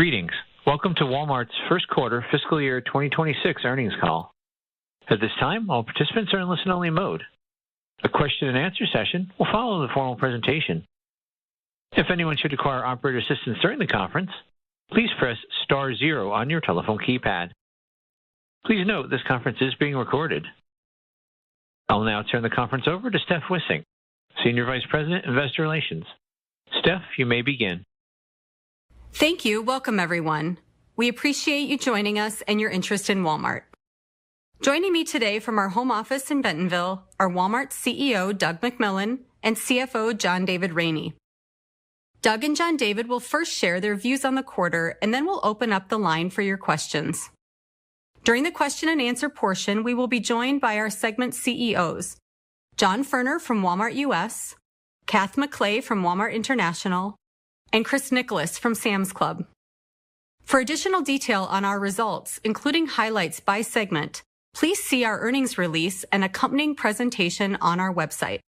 Greetings. Welcome to Walmart's first quarter fiscal year 2026 earnings call. At this time, all participants are in listen-only mode. A question and answer session will follow the formal presentation. If anyone should require operator assistance during the conference, please press star 0 on your telephone keypad. Please note this conference is being recorded. I'll now turn the conference over to Steph Wissink, Senior Vice President, Investor Relations. Steph, you may begin. Thank you. Welcome, everyone. We appreciate you joining us and your interest in Walmart. Joining me today from our home office in Bentonville are Walmart's CEO, Doug McMillon, and CFO, John David Rainey. Doug and John David will first share their views on the quarter, and then we'll open up the line for your questions. During the question and answer portion, we will be joined by our segment CEOs, John Furner from Walmart US, Kath McClay from Walmart International, and Chris Nicholas from Sam's Club. For additional detail on our results, including highlights by segment, please see our earnings release and accompanying presentation on our website.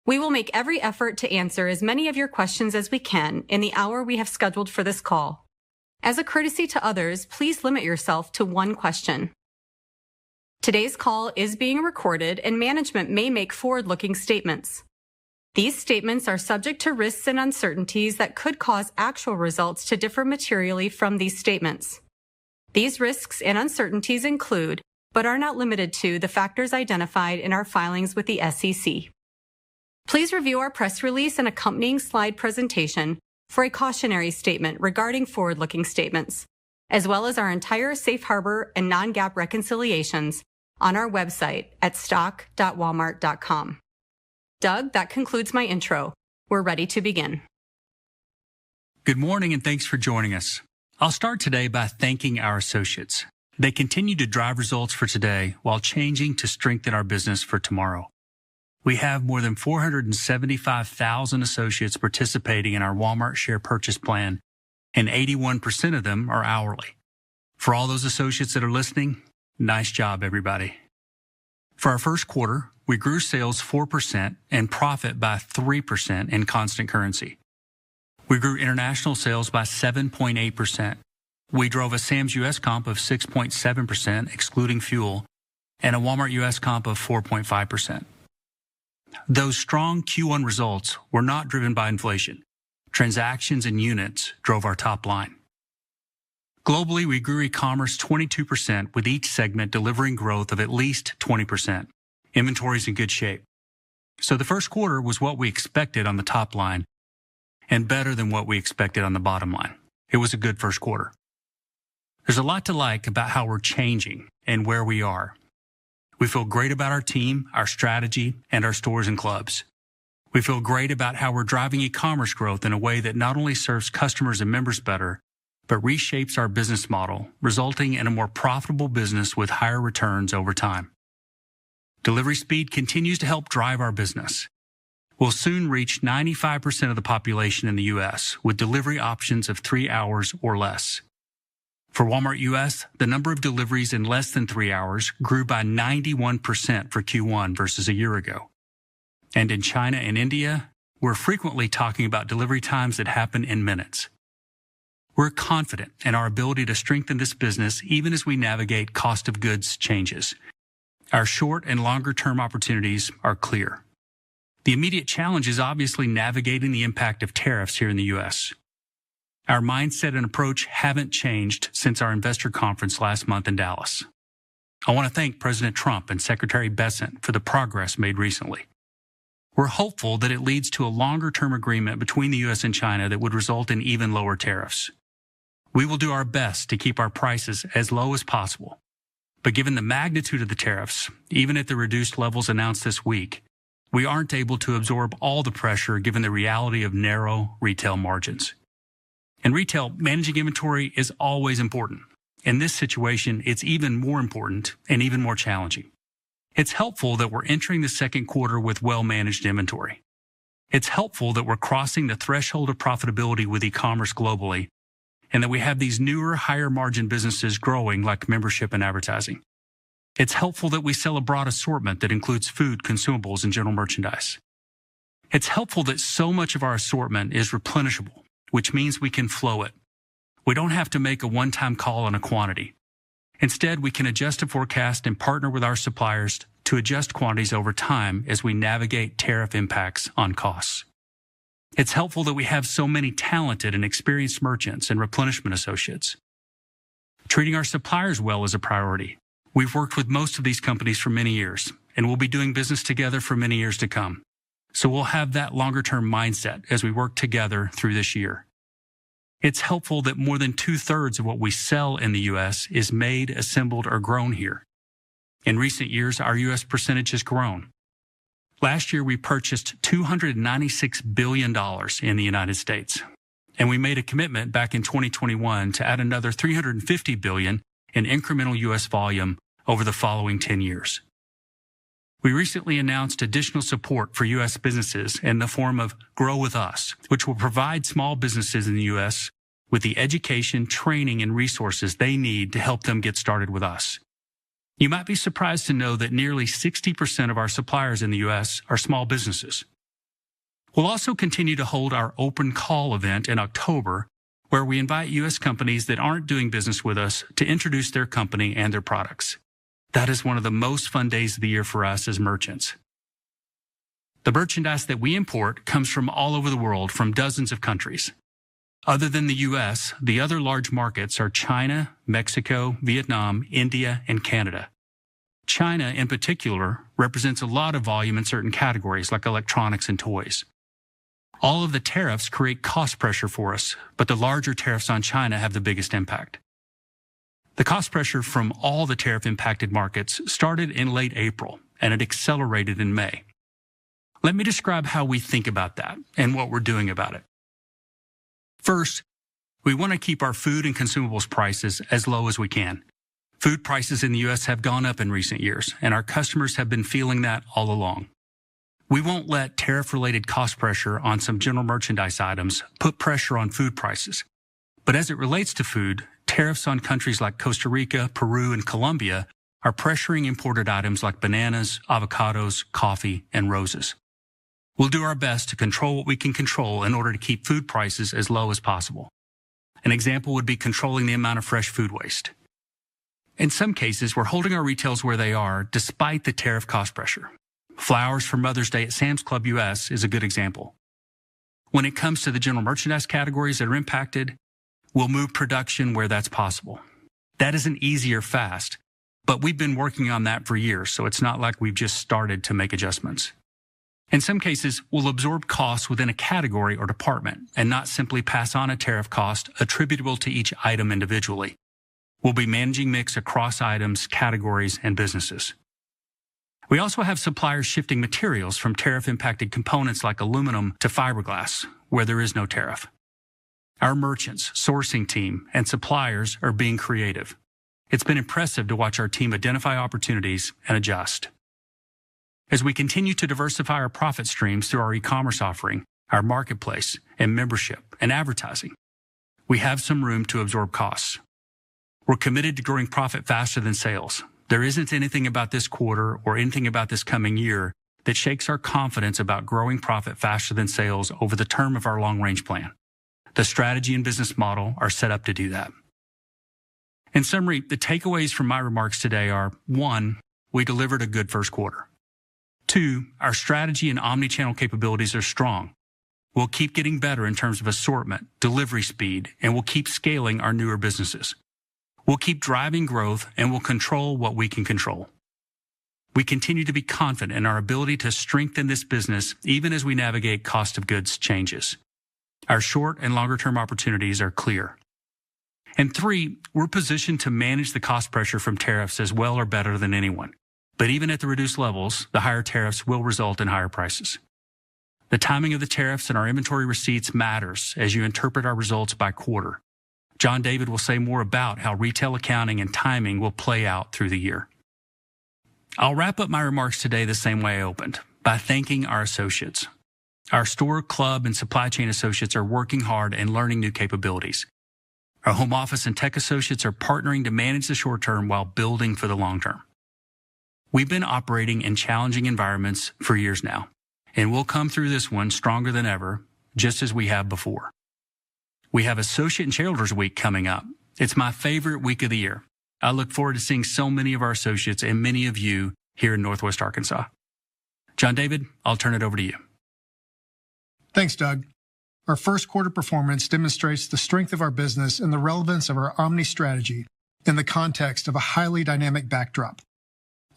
We will make every effort to answer as many of your questions as we can in the hour we have scheduled for this call. As a courtesy to others, please limit yourself to one question. Today's call is being recorded and management may make forward-looking statements. These statements are subject to risks and uncertainties that could cause actual results to differ materially from these statements. These risks and uncertainties include, but are not limited to, the factors identified in our filings with the SEC. Please review our press release and accompanying slide presentation for a cautionary statement regarding forward-looking statements, as well as our entire safe harbor and non-GAAP reconciliations on our website at stock.walmart.com. Doug, that concludes my intro. We're ready to begin. Good morning and thanks for joining us. I'll start today by thanking our associates. They continue to drive results for today while changing to strengthen our business for tomorrow. We have more than 475,000 associates participating in our Walmart Share Purchase Plan, and 81% of them are hourly. For all those associates that are listening, nice job, everybody. For our first quarter, we grew sales 4% and profit by 3% in constant currency. We grew international sales by 7.8%. We drove a Sam's US comp of 6.7%, excluding fuel, and a Walmart US comp of 4.5%. Those strong Q1 results were not driven by inflation. Transactions and units drove our top line. Globally, we grew Ecommerce 22%, with each segment delivering growth of at least 20%. Inventory's in good shape. So the first quarter was what we expected on the top line and better than what we expected on the bottom line. It was a good first quarter. There's a lot to like about how we're changing and where we are. We feel great about our team, our strategy, and our stores and clubs. We feel great about how we're driving e-commerce growth in a way that not only serves customers and members better, but reshapes our business model, resulting in a more profitable business with higher returns over time. Delivery speed continues to help drive our business. We'll soon reach 95% of the population in the U.S. with delivery options of 3 hours or less. For Walmart U.S., the number of deliveries in less than 3 hours grew by 91% for Q1 versus a year ago. And in China and India, we're frequently talking about delivery times that happen in minutes. We're confident in our ability to strengthen this business even as we navigate cost of goods changes. Our short and longer term opportunities are clear. The immediate challenge is obviously navigating the impact of tariffs here in the U.S. Our mindset and approach haven't changed since our investor conference last month in Dallas. I want to thank President Trump and Secretary Bessent for the progress made recently. We're hopeful that it leads to a longer-term agreement between the U.S. and China that would result in even lower tariffs. We will do our best to keep our prices as low as possible. But given the magnitude of the tariffs, even at the reduced levels announced this week, we aren't able to absorb all the pressure given the reality of narrow retail margins. In retail, managing inventory is always important. In this situation, it's even more important and even more challenging. It's helpful that we're entering the second quarter with well-managed inventory. It's helpful that we're crossing the threshold of profitability with e-commerce globally, and that we have these newer, higher-margin businesses growing like membership and advertising. It's helpful that we sell a broad assortment that includes food, consumables, and general merchandise. It's helpful that so much of our assortment is replenishable, which means we can flow it. We don't have to make a one-time call on a quantity. Instead, we can adjust a forecast and partner with our suppliers to adjust quantities over time as we navigate tariff impacts on costs. It's helpful that we have so many talented and experienced merchants and replenishment associates. Treating our suppliers well is a priority. We've worked with most of these companies for many years, and we'll be doing business together for many years to come. So we'll have that longer-term mindset as we work together through this year. It's helpful that more than 2/3 of what we sell in the U.S. is made, assembled, or grown here. In recent years, our U.S. percentage has grown. Last year, we purchased $296 billion in the United States, and we made a commitment back in 2021 to add another $350 billion in incremental U.S. volume over the following 10 years. We recently announced additional support for U.S. businesses in the form of Grow With Us, which will provide small businesses in the U.S. with the education, training, and resources they need to help them get started with us. You might be surprised to know that nearly 60% of our suppliers in the U.S. are small businesses. We'll also continue to hold our open call event in October, where we invite U.S. companies that aren't doing business with us to introduce their company and their products. That is one of the most fun days of the year for us as merchants. The merchandise that we import comes from all over the world, from dozens of countries. Other than the U.S., the other large markets are China, Mexico, Vietnam, India, and Canada. China, in particular, represents a lot of volume in certain categories like electronics and toys. All of the tariffs create cost pressure for us, but the larger tariffs on China have the biggest impact. The cost pressure from all the tariff-impacted markets started in late April, and it accelerated in May. Let me describe how we think about that and what we're doing about it. First, we want to keep our food and consumables prices as low as we can. Food prices in the U.S. have gone up in recent years, and our customers have been feeling that all along. We won't let tariff-related cost pressure on some general merchandise items put pressure on food prices. But as it relates to food, tariffs on countries like Costa Rica, Peru, and Colombia are pressuring imported items like bananas, avocados, coffee, and roses. We'll do our best to control what we can control in order to keep food prices as low as possible. An example would be controlling the amount of fresh food waste. In some cases, we're holding our retails where they are despite the tariff cost pressure. Flowers for Mother's Day at Sam's Club US is a good example. When it comes to the general merchandise categories that are impacted, we'll move production where that's possible. That isn't easy or fast, but we've been working on that for years, so it's not like we've just started to make adjustments. In some cases, we'll absorb costs within a category or department and not simply pass on a tariff cost attributable to each item individually. We'll be managing mix across items, categories, and businesses. We also have suppliers shifting materials from tariff-impacted components like aluminum to fiberglass, where there is no tariff. Our merchants, sourcing team, and suppliers are being creative. It's been impressive to watch our team identify opportunities and adjust. As we continue to diversify our profit streams through our e-commerce offering, our marketplace, and membership, and advertising, we have some room to absorb costs. We're committed to growing profit faster than sales. There isn't anything about this quarter or anything about this coming year that shakes our confidence about growing profit faster than sales over the term of our long-range plan. The strategy and business model are set up to do that. In summary, the takeaways from my remarks today are: 1, we delivered a good first quarter. 2, our strategy and omnichannel capabilities are strong. We'll keep getting better in terms of assortment, delivery speed, and we'll keep scaling our newer businesses. We'll keep driving growth, and we'll control what we can control. We continue to be confident in our ability to strengthen this business even as we navigate cost of goods changes. Our short and longer-term opportunities are clear. And 3, we're positioned to manage the cost pressure from tariffs as well or better than anyone. But even at the reduced levels, the higher tariffs will result in higher prices. The timing of the tariffs and our inventory receipts matters as you interpret our results by quarter. John David will say more about how retail accounting and timing will play out through the year. I'll wrap up my remarks today the same way I opened, by thanking our associates. Our store, club, and supply chain associates are working hard and learning new capabilities. Our home office and tech associates are partnering to manage the short term while building for the long term. We've been operating in challenging environments for years now, and we'll come through this one stronger than ever, just as we have before. We have Associate and Shareholders Week coming up. It's my favorite week of the year. I look forward to seeing so many of our associates and many of you here in Northwest Arkansas. John David, I'll turn it over to you. Thanks, Doug. Our first quarter performance demonstrates the strength of our business and the relevance of our omni strategy in the context of a highly dynamic backdrop.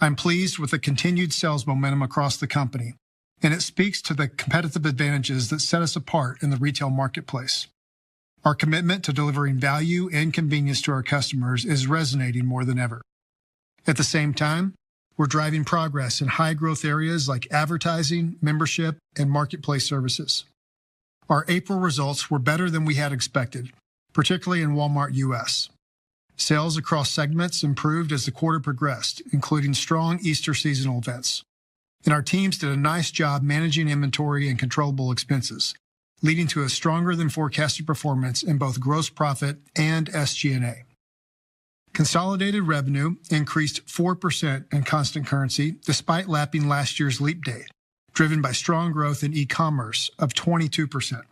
I'm pleased with the continued sales momentum across the company, and it speaks to the competitive advantages that set us apart in the retail marketplace. Our commitment to delivering value and convenience to our customers is resonating more than ever. At the same time, we're driving progress in high-growth areas like advertising, membership, and marketplace services. Our April results were better than we had expected, particularly in Walmart U.S. Sales across segments improved as the quarter progressed, including strong Easter seasonal events. And our teams did a nice job managing inventory and controllable expenses, leading to a stronger than forecasted performance in both gross profit and SG&A. Consolidated revenue increased 4% in constant currency despite lapping last year's leap day, driven by strong growth in e-commerce of 22%.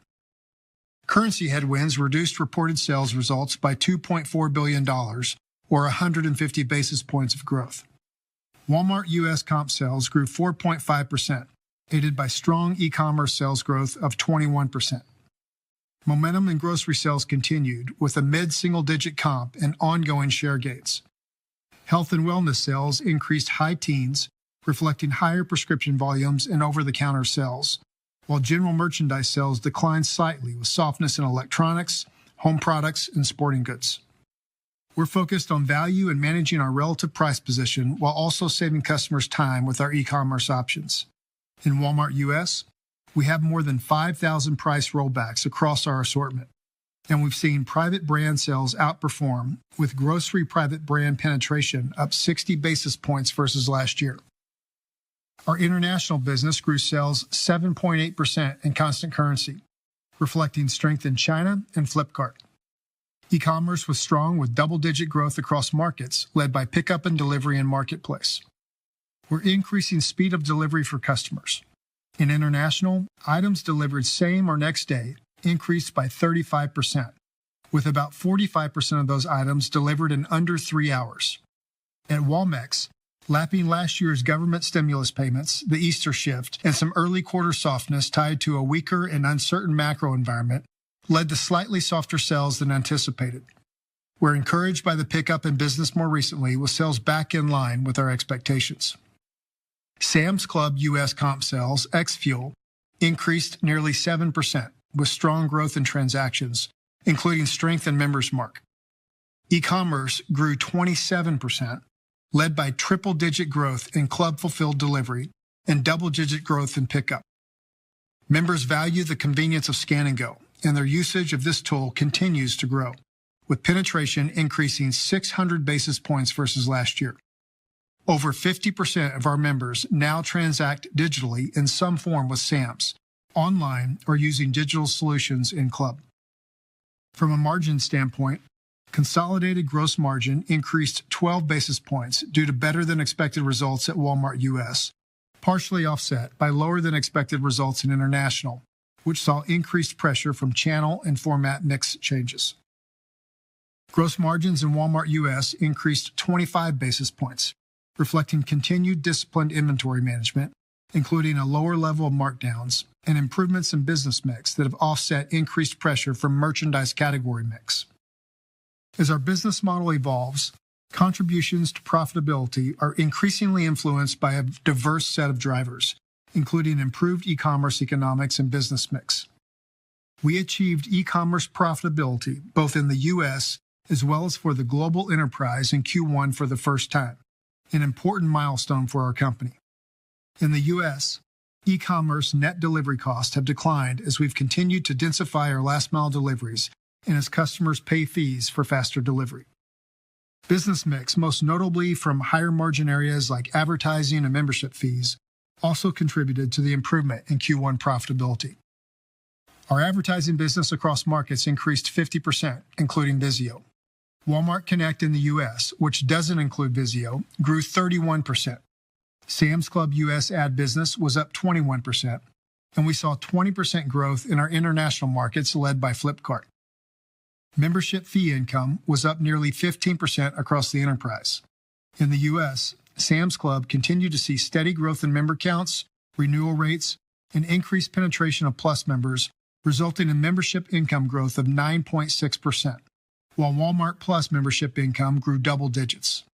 Currency headwinds reduced reported sales results by $2.4 billion, or 150 basis points of growth. Walmart U.S. comp sales grew 4.5%, aided by strong e-commerce sales growth of 21%. Momentum in grocery sales continued with a mid-single-digit comp and ongoing share gains. Health and wellness sales increased high teens, reflecting higher prescription volumes and over-the-counter sales, while general merchandise sales declined slightly with softness in electronics, home products, and sporting goods. We're focused on value and managing our relative price position while also saving customers time with our e-commerce options. In Walmart U.S., we have more than 5,000 price rollbacks across our assortment, and we've seen private brand sales outperform, with grocery private brand penetration up 60 basis points versus last year. Our international business grew sales 7.8% in constant currency, reflecting strength in China and Flipkart. E-commerce was strong with double-digit growth across markets, led by pickup and delivery and marketplace. We're increasing speed of delivery for customers. In international, items delivered same or next day increased by 35%, with about 45% of those items delivered in under 3 hours. At Walmex, lapping last year's government stimulus payments, the Easter shift, and some early quarter softness tied to a weaker and uncertain macro environment led to slightly softer sales than anticipated. We're encouraged by the pickup in business more recently, with sales back in line with our expectations. Sam's Club U.S. comp sales, ex-fuel, increased nearly 7%, with strong growth in transactions, including strength in Members Mark. E-commerce grew 27%, led by triple-digit growth in club-fulfilled delivery and double-digit growth in pickup. Members value the convenience of Scan and Go, and their usage of this tool continues to grow, with penetration increasing 600 basis points versus last year. Over 50% of our members now transact digitally in some form with Sam's, online or using digital solutions in Club. From a margin standpoint, consolidated gross margin increased 12 basis points due to better-than-expected results at Walmart U.S., partially offset by lower-than-expected results in international, which saw increased pressure from channel and format mix changes. Gross margins in Walmart U.S. increased 25 basis points, reflecting continued disciplined inventory management, including a lower level of markdowns and improvements in business mix that have offset increased pressure from merchandise category mix. As our business model evolves, contributions to profitability are increasingly influenced by a diverse set of drivers, including improved e-commerce economics and business mix. We achieved e-commerce profitability both in the U.S. as well as for the global enterprise in Q1 for the first time, an important milestone for our company. In the U.S., e-commerce net delivery costs have declined as we've continued to densify our last-mile deliveries and as customers pay fees for faster delivery. Business mix, most notably from higher margin areas like advertising and membership fees, also contributed to the improvement in Q1 profitability. Our advertising business across markets increased 50%, including Vizio. Walmart Connect in the U.S., which doesn't include Vizio, grew 31%. Sam's Club U.S. ad business was up 21%, and we saw 20% growth in our international markets led by Flipkart. Membership fee income was up nearly 15% across the enterprise. In the U.S., Sam's Club continued to see steady growth in member counts, renewal rates, and increased penetration of Plus members, resulting in membership income growth of 9.6%, while Walmart Plus membership income grew double digits.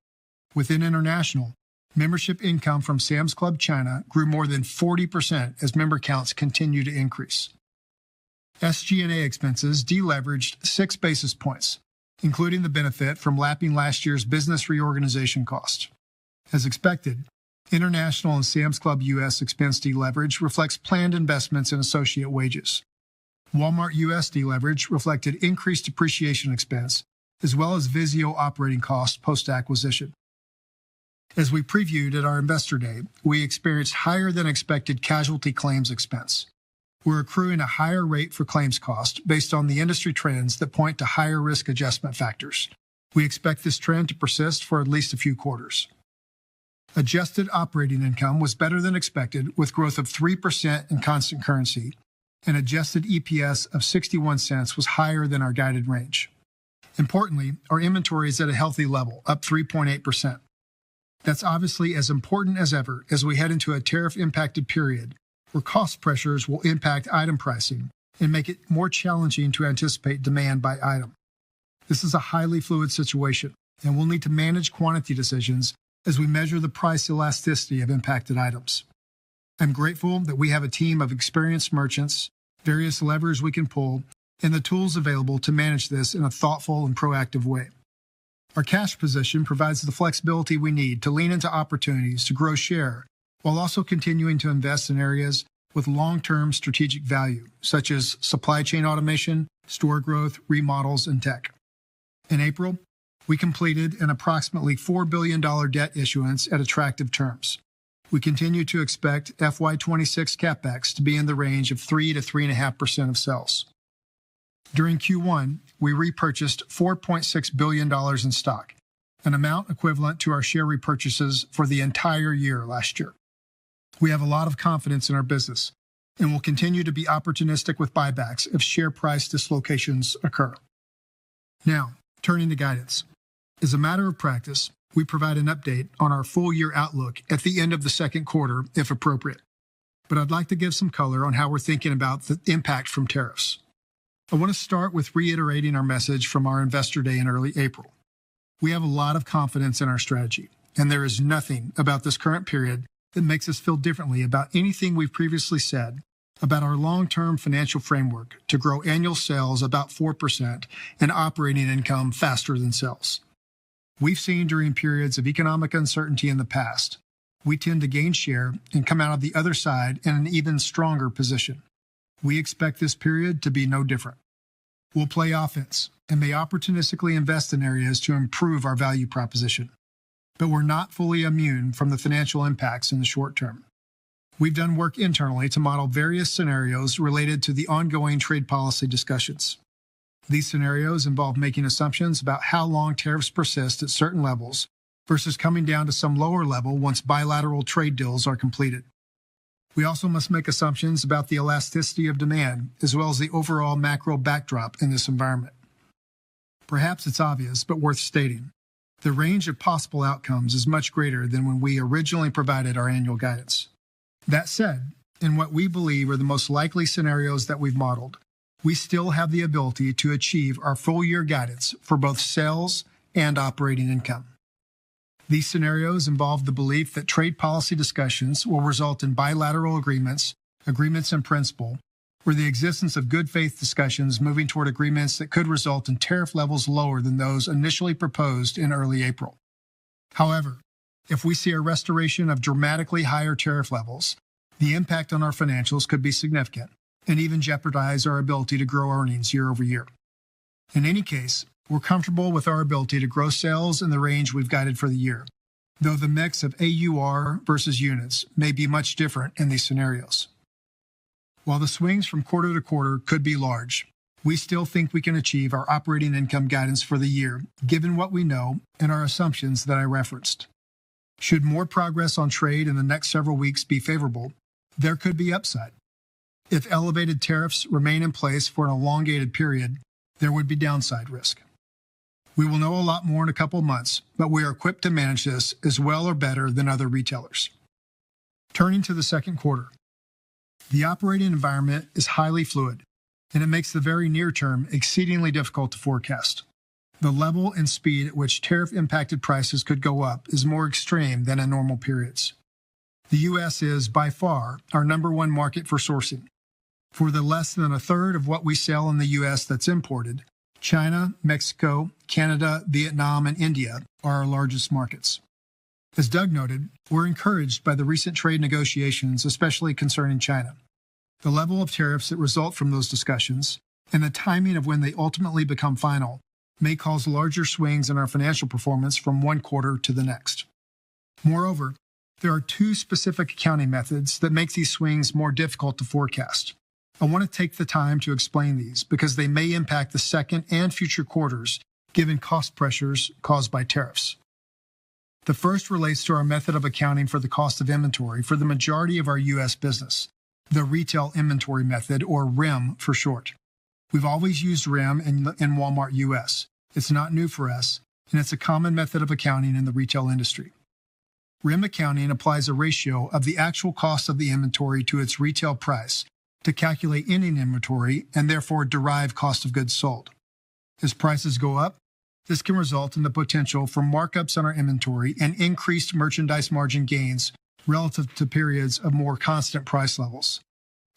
Within international, membership income from Sam's Club China grew more than 40% as member counts continue to increase. SG&A expenses deleveraged 6 basis points, including the benefit from lapping last year's business reorganization cost. As expected, international and Sam's Club U.S. expense deleverage reflects planned investments in associate wages. Walmart U.S. deleverage reflected increased depreciation expense, as well as Vizio operating costs post-acquisition. As we previewed at our Investor Day, we experienced higher than expected casualty claims expense. We're accruing a higher rate for claims cost based on the industry trends that point to higher risk adjustment factors. We expect this trend to persist for at least a few quarters. Adjusted operating income was better than expected, with growth of 3% in constant currency, and adjusted EPS of 61 cents was higher than our guided range. Importantly, our inventory is at a healthy level, up 3.8%. That's obviously as important as ever as we head into a tariff-impacted period, where cost pressures will impact item pricing and make it more challenging to anticipate demand by item. This is a highly fluid situation, and we'll need to manage quantity decisions as we measure the price elasticity of impacted items. I'm grateful that we have a team of experienced merchants, various levers we can pull, and the tools available to manage this in a thoughtful and proactive way. Our cash position provides the flexibility we need to lean into opportunities to grow share, while also continuing to invest in areas with long-term strategic value, such as supply chain automation, store growth, remodels, and tech. In April, we completed an approximately $4 billion debt issuance at attractive terms. We continue to expect FY26 CapEx to be in the range of 3 to 3.5% of sales. During Q1, we repurchased $4.6 billion in stock, an amount equivalent to our share repurchases for the entire year last year. We have a lot of confidence in our business and will continue to be opportunistic with buybacks if share price dislocations occur. Now, turning to guidance. As a matter of practice, we provide an update on our full-year outlook at the end of the second quarter, if appropriate. But I'd like to give some color on how we're thinking about the impact from tariffs. I want to start with reiterating our message from our Investor Day in early April. We have a lot of confidence in our strategy, and there is nothing about this current period that makes us feel differently about anything we've previously said about our long-term financial framework to grow annual sales about 4% and operating income faster than sales. We've seen during periods of economic uncertainty in the past, we tend to gain share and come out of the other side in an even stronger position. We expect this period to be no different. We'll play offense and may opportunistically invest in areas to improve our value proposition. But we're not fully immune from the financial impacts in the short term. We've done work internally to model various scenarios related to the ongoing trade policy discussions. These scenarios involve making assumptions about how long tariffs persist at certain levels versus coming down to some lower level once bilateral trade deals are completed. We also must make assumptions about the elasticity of demand as well as the overall macro backdrop in this environment. Perhaps it's obvious, but worth stating. The range of possible outcomes is much greater than when we originally provided our annual guidance. That said, in what we believe are the most likely scenarios that we've modeled, we still have the ability to achieve our full-year guidance for both sales and operating income. These scenarios involve the belief that trade policy discussions will result in bilateral agreements in principle, or the existence of good faith discussions moving toward agreements that could result in tariff levels lower than those initially proposed in early April. However, if we see a restoration of dramatically higher tariff levels, the impact on our financials could be significant and even jeopardize our ability to grow earnings year over year. In any case, we're comfortable with our ability to grow sales in the range we've guided for the year, though the mix of AUR versus units may be much different in these scenarios. While the swings from quarter to quarter could be large, we still think we can achieve our operating income guidance for the year, given what we know and our assumptions that I referenced. Should more progress on trade in the next several weeks be favorable, there could be upside. If elevated tariffs remain in place for an elongated period, there would be downside risk. We will know a lot more in a couple of months, but we are equipped to manage this as well or better than other retailers. Turning to the second quarter, the operating environment is highly fluid, and it makes the very near term exceedingly difficult to forecast. The level and speed at which tariff-impacted prices could go up is more extreme than in normal periods. The U.S. is, by far, our number one market for sourcing. For the less than a third of what we sell in the U.S. that's imported, China, Mexico, Canada, Vietnam, and India are our largest markets. As Doug noted, we're encouraged by the recent trade negotiations, especially concerning China. The level of tariffs that result from those discussions and the timing of when they ultimately become final may cause larger swings in our financial performance from one quarter to the next. Moreover, there are two specific accounting methods that make these swings more difficult to forecast. I want to take the time to explain these because they may impact the second and future quarters given cost pressures caused by tariffs. The first relates to our method of accounting for the cost of inventory for the majority of our U.S. business, the retail inventory method, or RIM for short. We've always used RIM in Walmart U.S. It's not new for us, and it's a common method of accounting in the retail industry. RIM accounting applies a ratio of the actual cost of the inventory to its retail price to calculate ending inventory and therefore derive cost of goods sold. As prices go up, this can result in the potential for markups on our inventory and increased merchandise margin gains relative to periods of more constant price levels.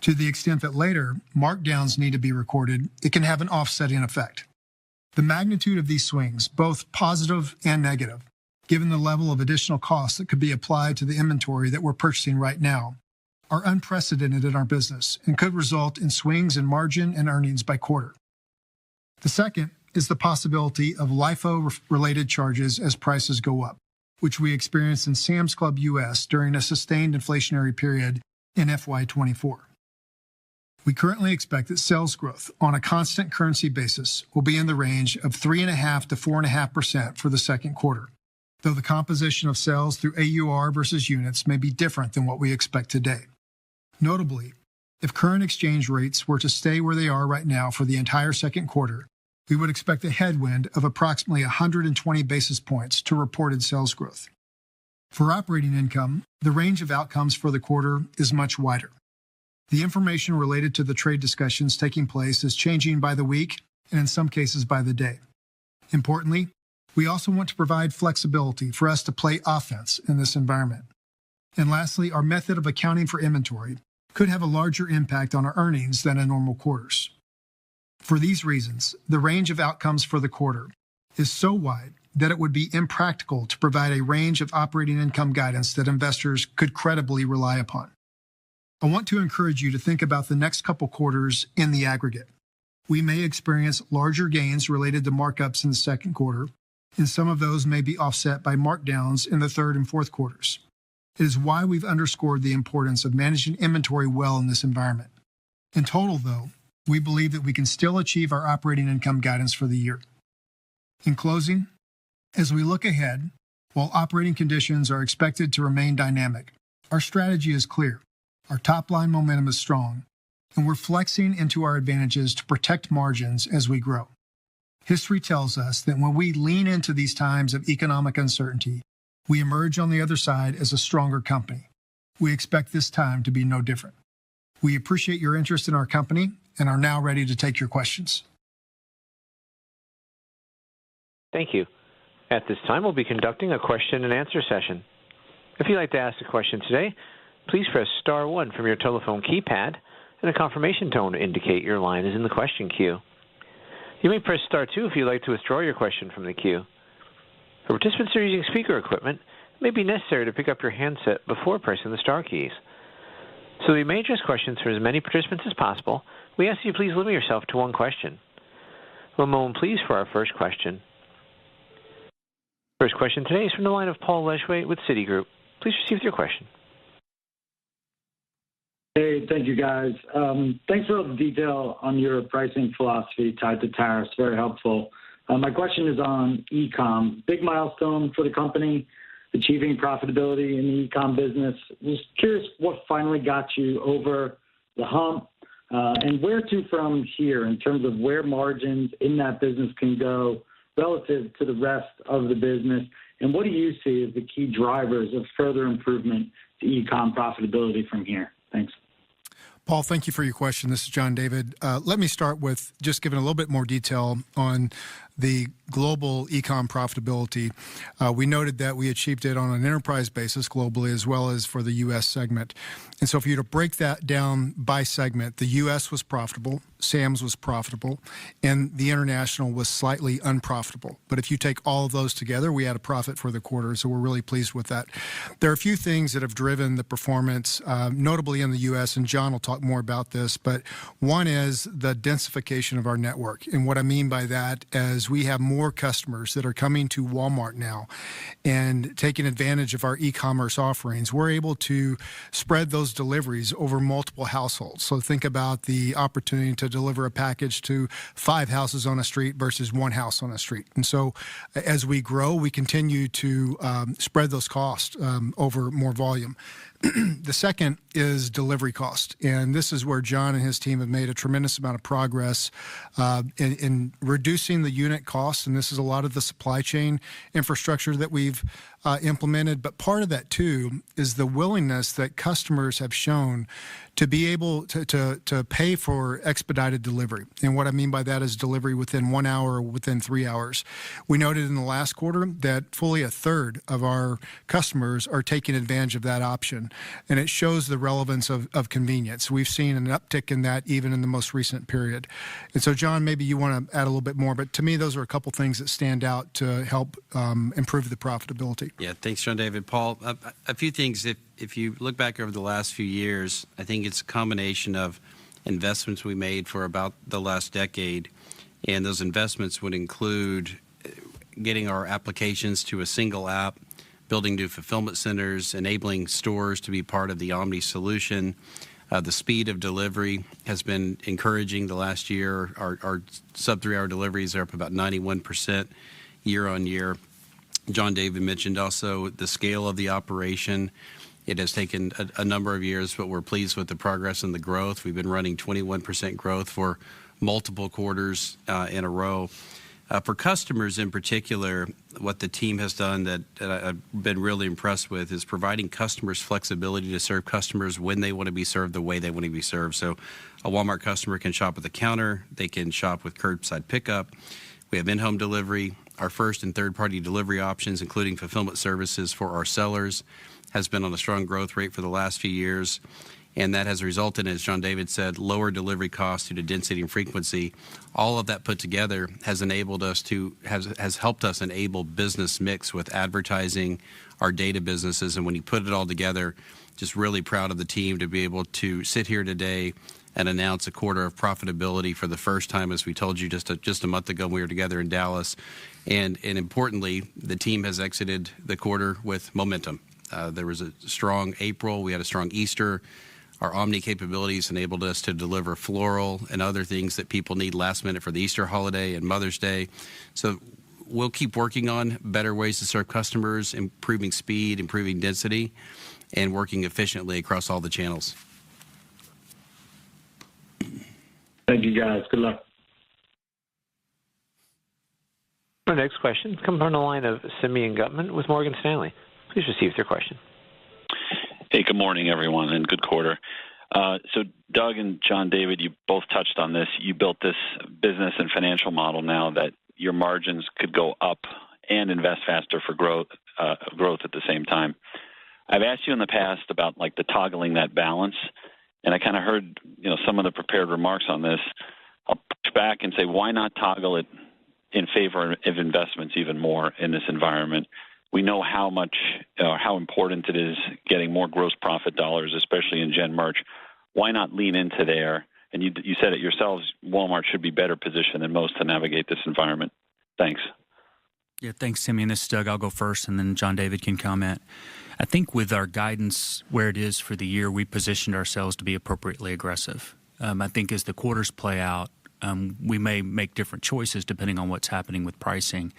To the extent that later markdowns need to be recorded, it can have an offsetting effect. The magnitude of these swings, both positive and negative, given the level of additional costs that could be applied to the inventory that we're purchasing right now, are unprecedented in our business and could result in swings in margin and earnings by quarter. The second is the possibility of LIFO-related charges as prices go up, which we experienced in Sam's Club US during a sustained inflationary period in FY24. We currently expect that sales growth on a constant currency basis will be in the range of 3.5% to 4.5% for the second quarter, though the composition of sales through AUR versus units may be different than what we expect today. Notably, if current exchange rates were to stay where they are right now for the entire second quarter, we would expect a headwind of approximately 120 basis points to reported sales growth. For operating income, the range of outcomes for the quarter is much wider. The information related to the trade discussions taking place is changing by the week and in some cases by the day. Importantly, we also want to provide flexibility for us to play offense in this environment. And lastly, our method of accounting for inventory could have a larger impact on our earnings than in normal quarters. For these reasons, the range of outcomes for the quarter is so wide that it would be impractical to provide a range of operating income guidance that investors could credibly rely upon. I want to encourage you to think about the next couple quarters in the aggregate. We may experience larger gains related to markups in the second quarter, and some of those may be offset by markdowns in the third and fourth quarters. It is why we've underscored the importance of managing inventory well in this environment. In total, though, we believe that we can still achieve our operating income guidance for the year. In closing, as we look ahead, while operating conditions are expected to remain dynamic, our strategy is clear. Our top-line momentum is strong, and we're flexing into our advantages to protect margins as we grow. History tells us that when we lean into these times of economic uncertainty, we emerge on the other side as a stronger company. We expect this time to be no different. We appreciate your interest in our company and are now ready to take your questions. Thank you. At this time, we'll be conducting a question and answer session. If you'd like to ask a question today, please press star 1 from your telephone keypad, and a confirmation tone to indicate your line is in the question queue. You may press star 2 if you'd like to withdraw your question from the queue. For participants who are using speaker equipment, it may be necessary to pick up your handset before pressing the star keys. So we may address questions for as many participants as possible. We ask that you please limit yourself to one question. One moment, please, for our first question. First question today is from the line of Paul Lejuez with Citigroup. Please proceed with your question. Hey, thank you, guys. Thanks for all the detail on your pricing philosophy tied to tariffs. Very helpful. My question is on e-com. Big milestone for the company, achieving profitability in the e-com business. Just curious what finally got you over the hump. and where to from here in terms of where margins in that business can go relative to the rest of the business, and what do you see as the key drivers of further improvement to e-com profitability from here? Thanks. Paul, thank you for your question. This is John David. Let me start with just giving a little bit more detail on the global e-com profitability. We noted that we achieved it on an enterprise basis globally as well as for the U.S. segment. And so if you were to break that down by segment, the U.S. was profitable, Sam's was profitable, and the international was slightly unprofitable. But if you take all of those together, we had a profit for the quarter, so we're really pleased with that. There are a few things that have driven the performance, notably in the U.S., and John will talk more about this, but one is the densification of our network. And what I mean by that is we have more customers that are coming to Walmart now and taking advantage of our e-commerce offerings. We're able to spread those deliveries over multiple households. So think about the opportunity to deliver a package to 5 houses on a street versus 1 house on a street. And so as we grow, we continue to spread those costs over more volume. The second is delivery cost, and this is where John and his team have made a tremendous amount of progress in reducing the unit cost, and this is a lot of the supply chain infrastructure that we've implemented. But part of that, too, is the willingness that customers have shown to be able to pay for expedited delivery. And what I mean by that is delivery within 1 hour or within 3 hours. We noted in the last quarter that fully a third of our customers are taking advantage of that option, and it shows the relevance of convenience. We've seen an uptick in that even in the most recent period. And so, John, maybe you want to add a little bit more, but to me, those are a couple things that stand out to help improve the profitability. Yeah, thanks, John David. Paul, a few things. If you look back over the last few years, I think it's a combination of investments we made for about the last decade, and those investments would include getting our applications to a single app, building new fulfillment centers, enabling stores to be part of the Omni solution. The speed of delivery has been encouraging the last year. Our sub-3-hour deliveries are up about 91% year on year. John David mentioned also the scale of the operation. It has taken a number of years, but we're pleased with the progress and the growth. We've been running 21% growth for multiple quarters in a row. For customers in particular, what the team has done that I've been really impressed with is providing customers flexibility to serve customers when they want to be served, the way they want to be served. So a Walmart customer can shop at the counter. They can shop with curbside pickup. We have in-home delivery. Our first and third-party delivery options, including fulfillment services for our sellers, has been on a strong growth rate for the last few years. And that has resulted in, as John David said, lower delivery costs due to density and frequency. All of that put together has enabled us has helped us enable business mix with advertising, our data businesses. And when you put it all together, just really proud of the team to be able to sit here today and announce a quarter of profitability for the first time, as we told you just a month ago when we were together in Dallas. And importantly, the team has exited the quarter with momentum. There was a strong April. We had a strong Easter. Our Omni capabilities enabled us to deliver floral and other things that people need last minute for the Easter holiday and Mother's Day. So we'll keep working on better ways to serve customers, improving speed, improving density, and working efficiently across all the channels. Thank you, guys. Good luck. Our next question comes from the line of Simeon Gutman with Morgan Stanley. Please receive your question. Hey, good morning, everyone, and good quarter. So Doug and John David, you both touched on this. You built this business and financial model now that your margins could go up and invest faster for growth at the same time. I've asked you in the past about like the toggling that balance, and I kind of heard some of the prepared remarks on this. I'll push back and say, why not toggle it in favor of investments even more in this environment? We know how much, how important it is getting more gross profit dollars, especially in Gen Merch. Why not lean into there? And you said it yourselves, Walmart should be better positioned than most to navigate this environment. Thanks. Yeah, thanks, Simeon. This is Doug. I'll go first, and then John David can comment. I think with our guidance where it is for the year, we positioned ourselves to be appropriately aggressive. I think as the quarters play out, we may make different choices depending on what's happening with pricing.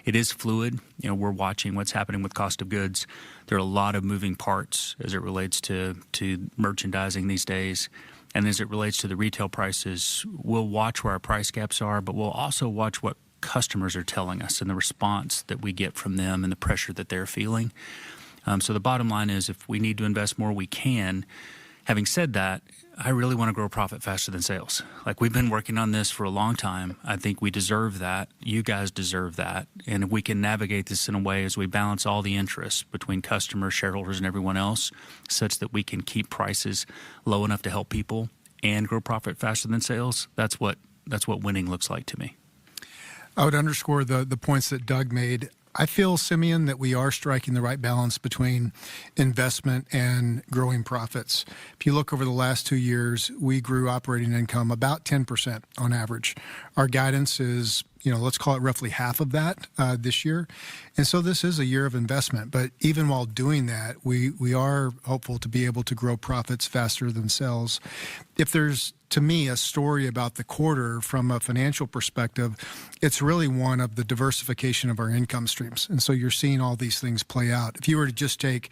It is fluid. We're watching what's happening with cost of goods. There are a lot of moving parts as it relates to merchandising these days. And as it relates to the retail prices, we'll watch where our price gaps are, but we'll also watch what customers are telling us and the response that we get from them and the pressure that they're feeling. So the bottom line is, if we need to invest more, we can. Having said that, I really want to grow profit faster than sales. Like, we've been working on this for a long time. I think we deserve that. You guys deserve that. And if we can navigate this in a way as we balance all the interests between customers, shareholders, and everyone else, such that we can keep prices low enough to help people and grow profit faster than sales, that's what winning looks like to me. I would underscore the points that Doug made. I feel, Simeon, that we are striking the right balance between investment and growing profits. If you look over the last 2 years, we grew operating income about 10% on average. Our guidance is, let's call it roughly half of that this year. And so this is a year of investment. But even while doing that, we are hopeful to be able to grow profits faster than sales. If there's, to me, a story about the quarter from a financial perspective, it's really one of the diversification of our income streams. And so you're seeing all these things play out. If you were to just take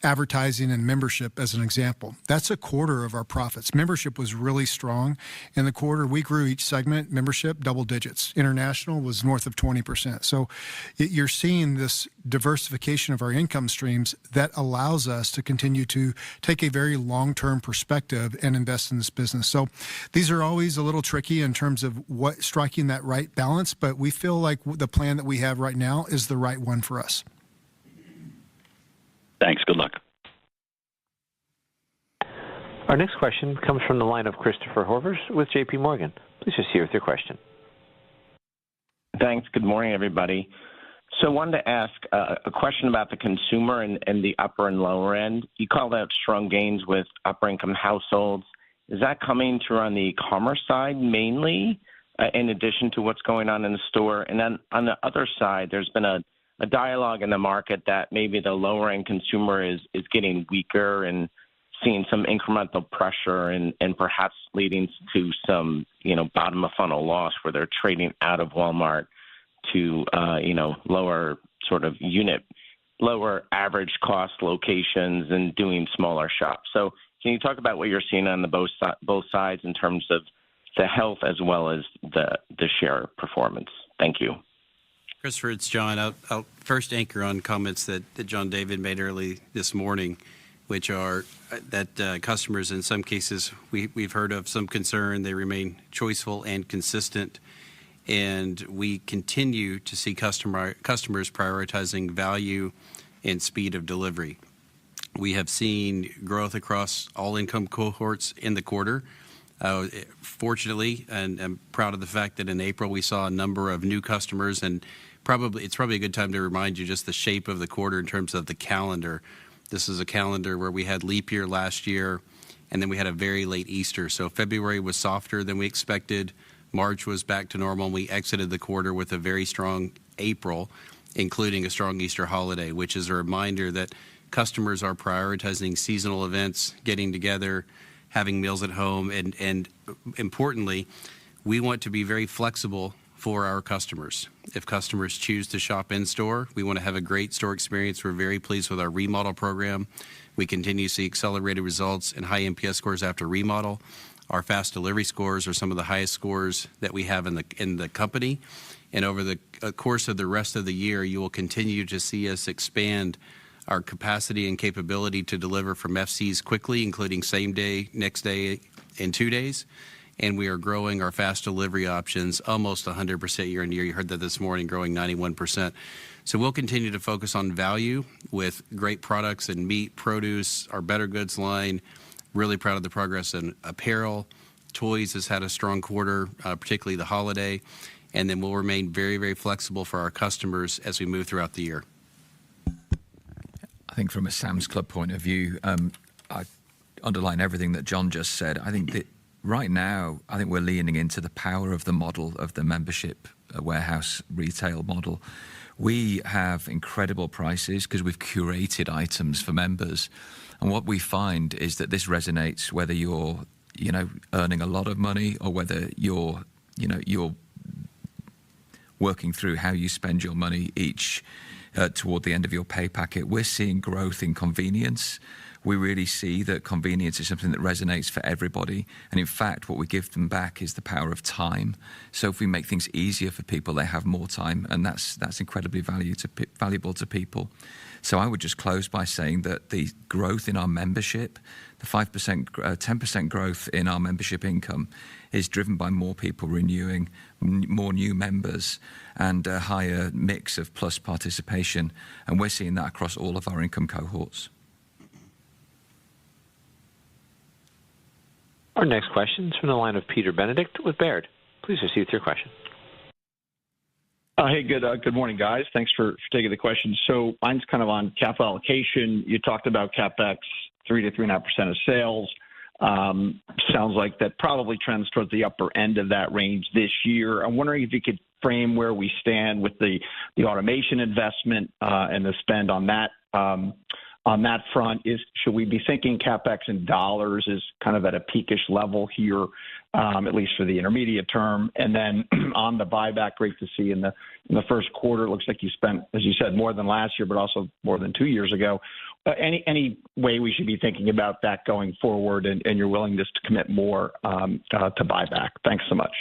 advertising and membership as an example, that's a quarter of our profits. Membership was really strong in the quarter. We grew each segment, membership, double digits. International was north of 20%. So you're seeing this diversification of our income streams that allows us to continue to take a very long-term perspective and invest in this business. So these are always a little tricky in terms of striking that right balance, but we feel like the plan that we have right now is the right one for us. Thanks. Good luck. Our next question comes from the line of Christopher Horvers with J.P. Morgan. Please proceed with your question. Thanks. Good morning, everybody. So I wanted to ask a question about the consumer and the upper and lower end. You called out strong gains with upper income households. Is that coming through on the e-commerce side mainly, in addition to what's going on in the store? And then on the other side, there's been a dialogue in the market that maybe the lower end consumer is getting weaker and seeing some incremental pressure and perhaps leading to some, bottom of funnel loss where they're trading out of Walmart to, lower sort of lower average cost locations and doing smaller shops. So can you talk about what you're seeing on both sides in terms of the health as well as the share performance? Thank you. Christopher, it's John. I'll first anchor on comments that John David made early this morning, which are that customers, in some cases, we've heard of some concern. They remain choiceful and consistent. And we continue to see customers prioritizing value and speed of delivery. We have seen growth across all income cohorts in the quarter. Fortunately, and I'm proud of the fact that in April we saw a number of new customers, and it's probably a good time to remind you just the shape of the quarter in terms of the calendar. This is a calendar where we had leap year last year, and then we had a very late Easter. So February was softer than we expected. March was back to normal, and we exited the quarter with a very strong April, including a strong Easter holiday, which is a reminder that customers are prioritizing seasonal events, getting together, having meals at home, and importantly, we want to be very flexible for our customers. If customers choose to shop in store, we want to have a great store experience. We're very pleased with our remodel program. We continue to see accelerated results and high NPS scores after remodel. Our fast delivery scores are some of the highest scores that we have in the company. And over the course of the rest of the year, you will continue to see us expand our capacity and capability to deliver from FCs quickly, including same day, next day, and 2 days. And we are growing our fast delivery options almost 100% year on year. You heard that this morning, growing 91%. So we'll continue to focus on value with great products in meat, produce, our Better Goods line. Really proud of the progress in apparel. Toys has had a strong quarter, particularly the holiday. And then we'll remain very, very flexible for our customers as we move throughout the year. I think from a Sam's Club point of view, I underline everything that John just said. I think that right now, I think we're leaning into the power of the model of the membership warehouse retail model. We have incredible prices because we've curated items for members. And what we find is that this resonates whether you're, earning a lot of money or whether you're working through how you spend your money each toward the end of your pay packet. We're seeing growth in convenience. we really see that convenience is something that resonates for everybody. And in fact, what we give them back is the power of time. So if we make things easier for people, they have more time, and that's incredibly valuable to people. So I would just close by saying that the growth in our membership, the 5%, 10% growth in our membership income is driven by more people renewing, more new members, and a higher mix of plus participation. And we're seeing that across all of our income cohorts. Our next question is from the line of Peter Benedict with Baird. Please proceed with your question. Hey, good morning, guys. Thanks for taking the question. So mine's kind of on capital allocation. You talked about CapEx, 3 to 3.5% of sales. Sounds like that probably trends towards the upper end of that range this year. I'm wondering if you could frame where we stand with the automation investment and the spend on that front. Should we be thinking CapEx in dollars is kind of at a peakish level here, at least for the intermediate term? And then on the buyback, great to see in the first quarter, it looks like you spent, as you said, more than last year, but also more than 2 years ago. Any way we should be thinking about that going forward and your willingness to commit more to buyback? Thanks so much.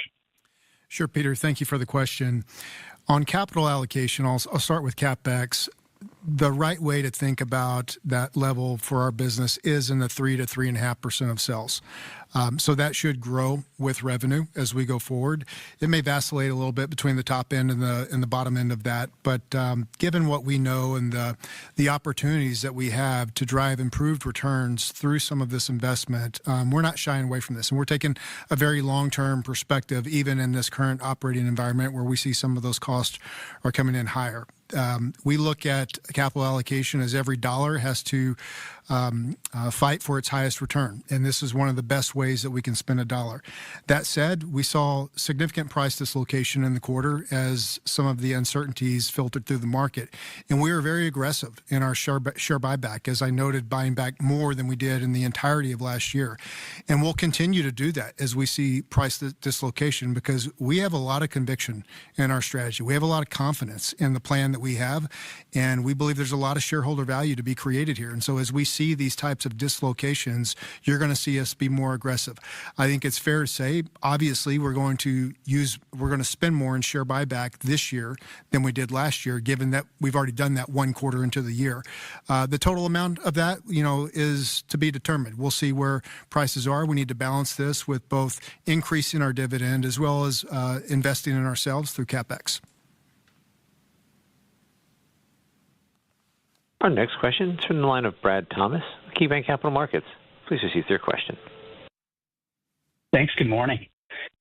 Sure, Peter. Thank you for the question. On capital allocation, I'll start with CapEx. The right way to think about that level for our business is in the 3 to 3.5% of sales. So that should grow with revenue as we go forward. It may vacillate a little bit between the top end and the bottom end of that, but given what we know and the opportunities that we have to drive improved returns through some of this investment, we're not shying away from this, and we're taking a very long-term perspective, even in this current operating environment where we see some of those costs are coming in higher. We look at capital allocation as every dollar has to fight for its highest return. And this is one of the best ways that we can spend a dollar. That said, we saw significant price dislocation in the quarter as some of the uncertainties filtered through the market. And we were very aggressive in our share buyback, as I noted, buying back more than we did in the entirety of last year. And we'll continue to do that as we see price dislocation, because we have a lot of conviction in our strategy. We have a lot of confidence in the plan that we have, and we believe there's a lot of shareholder value to be created here. And so as we see these types of dislocations, you're going to see us be more aggressive. I think it's fair to say, obviously, we're going to spend more in share buyback this year than we did last year, given that we've already done that one quarter into the year. The total amount of that, is to be determined. We'll see where prices are. We need to balance this with both increasing our dividend as well as investing in ourselves through CapEx. Our next question is from the line of Brad Thomas, KeyBanc Capital Markets. Please proceed with your question. Thanks. Good morning.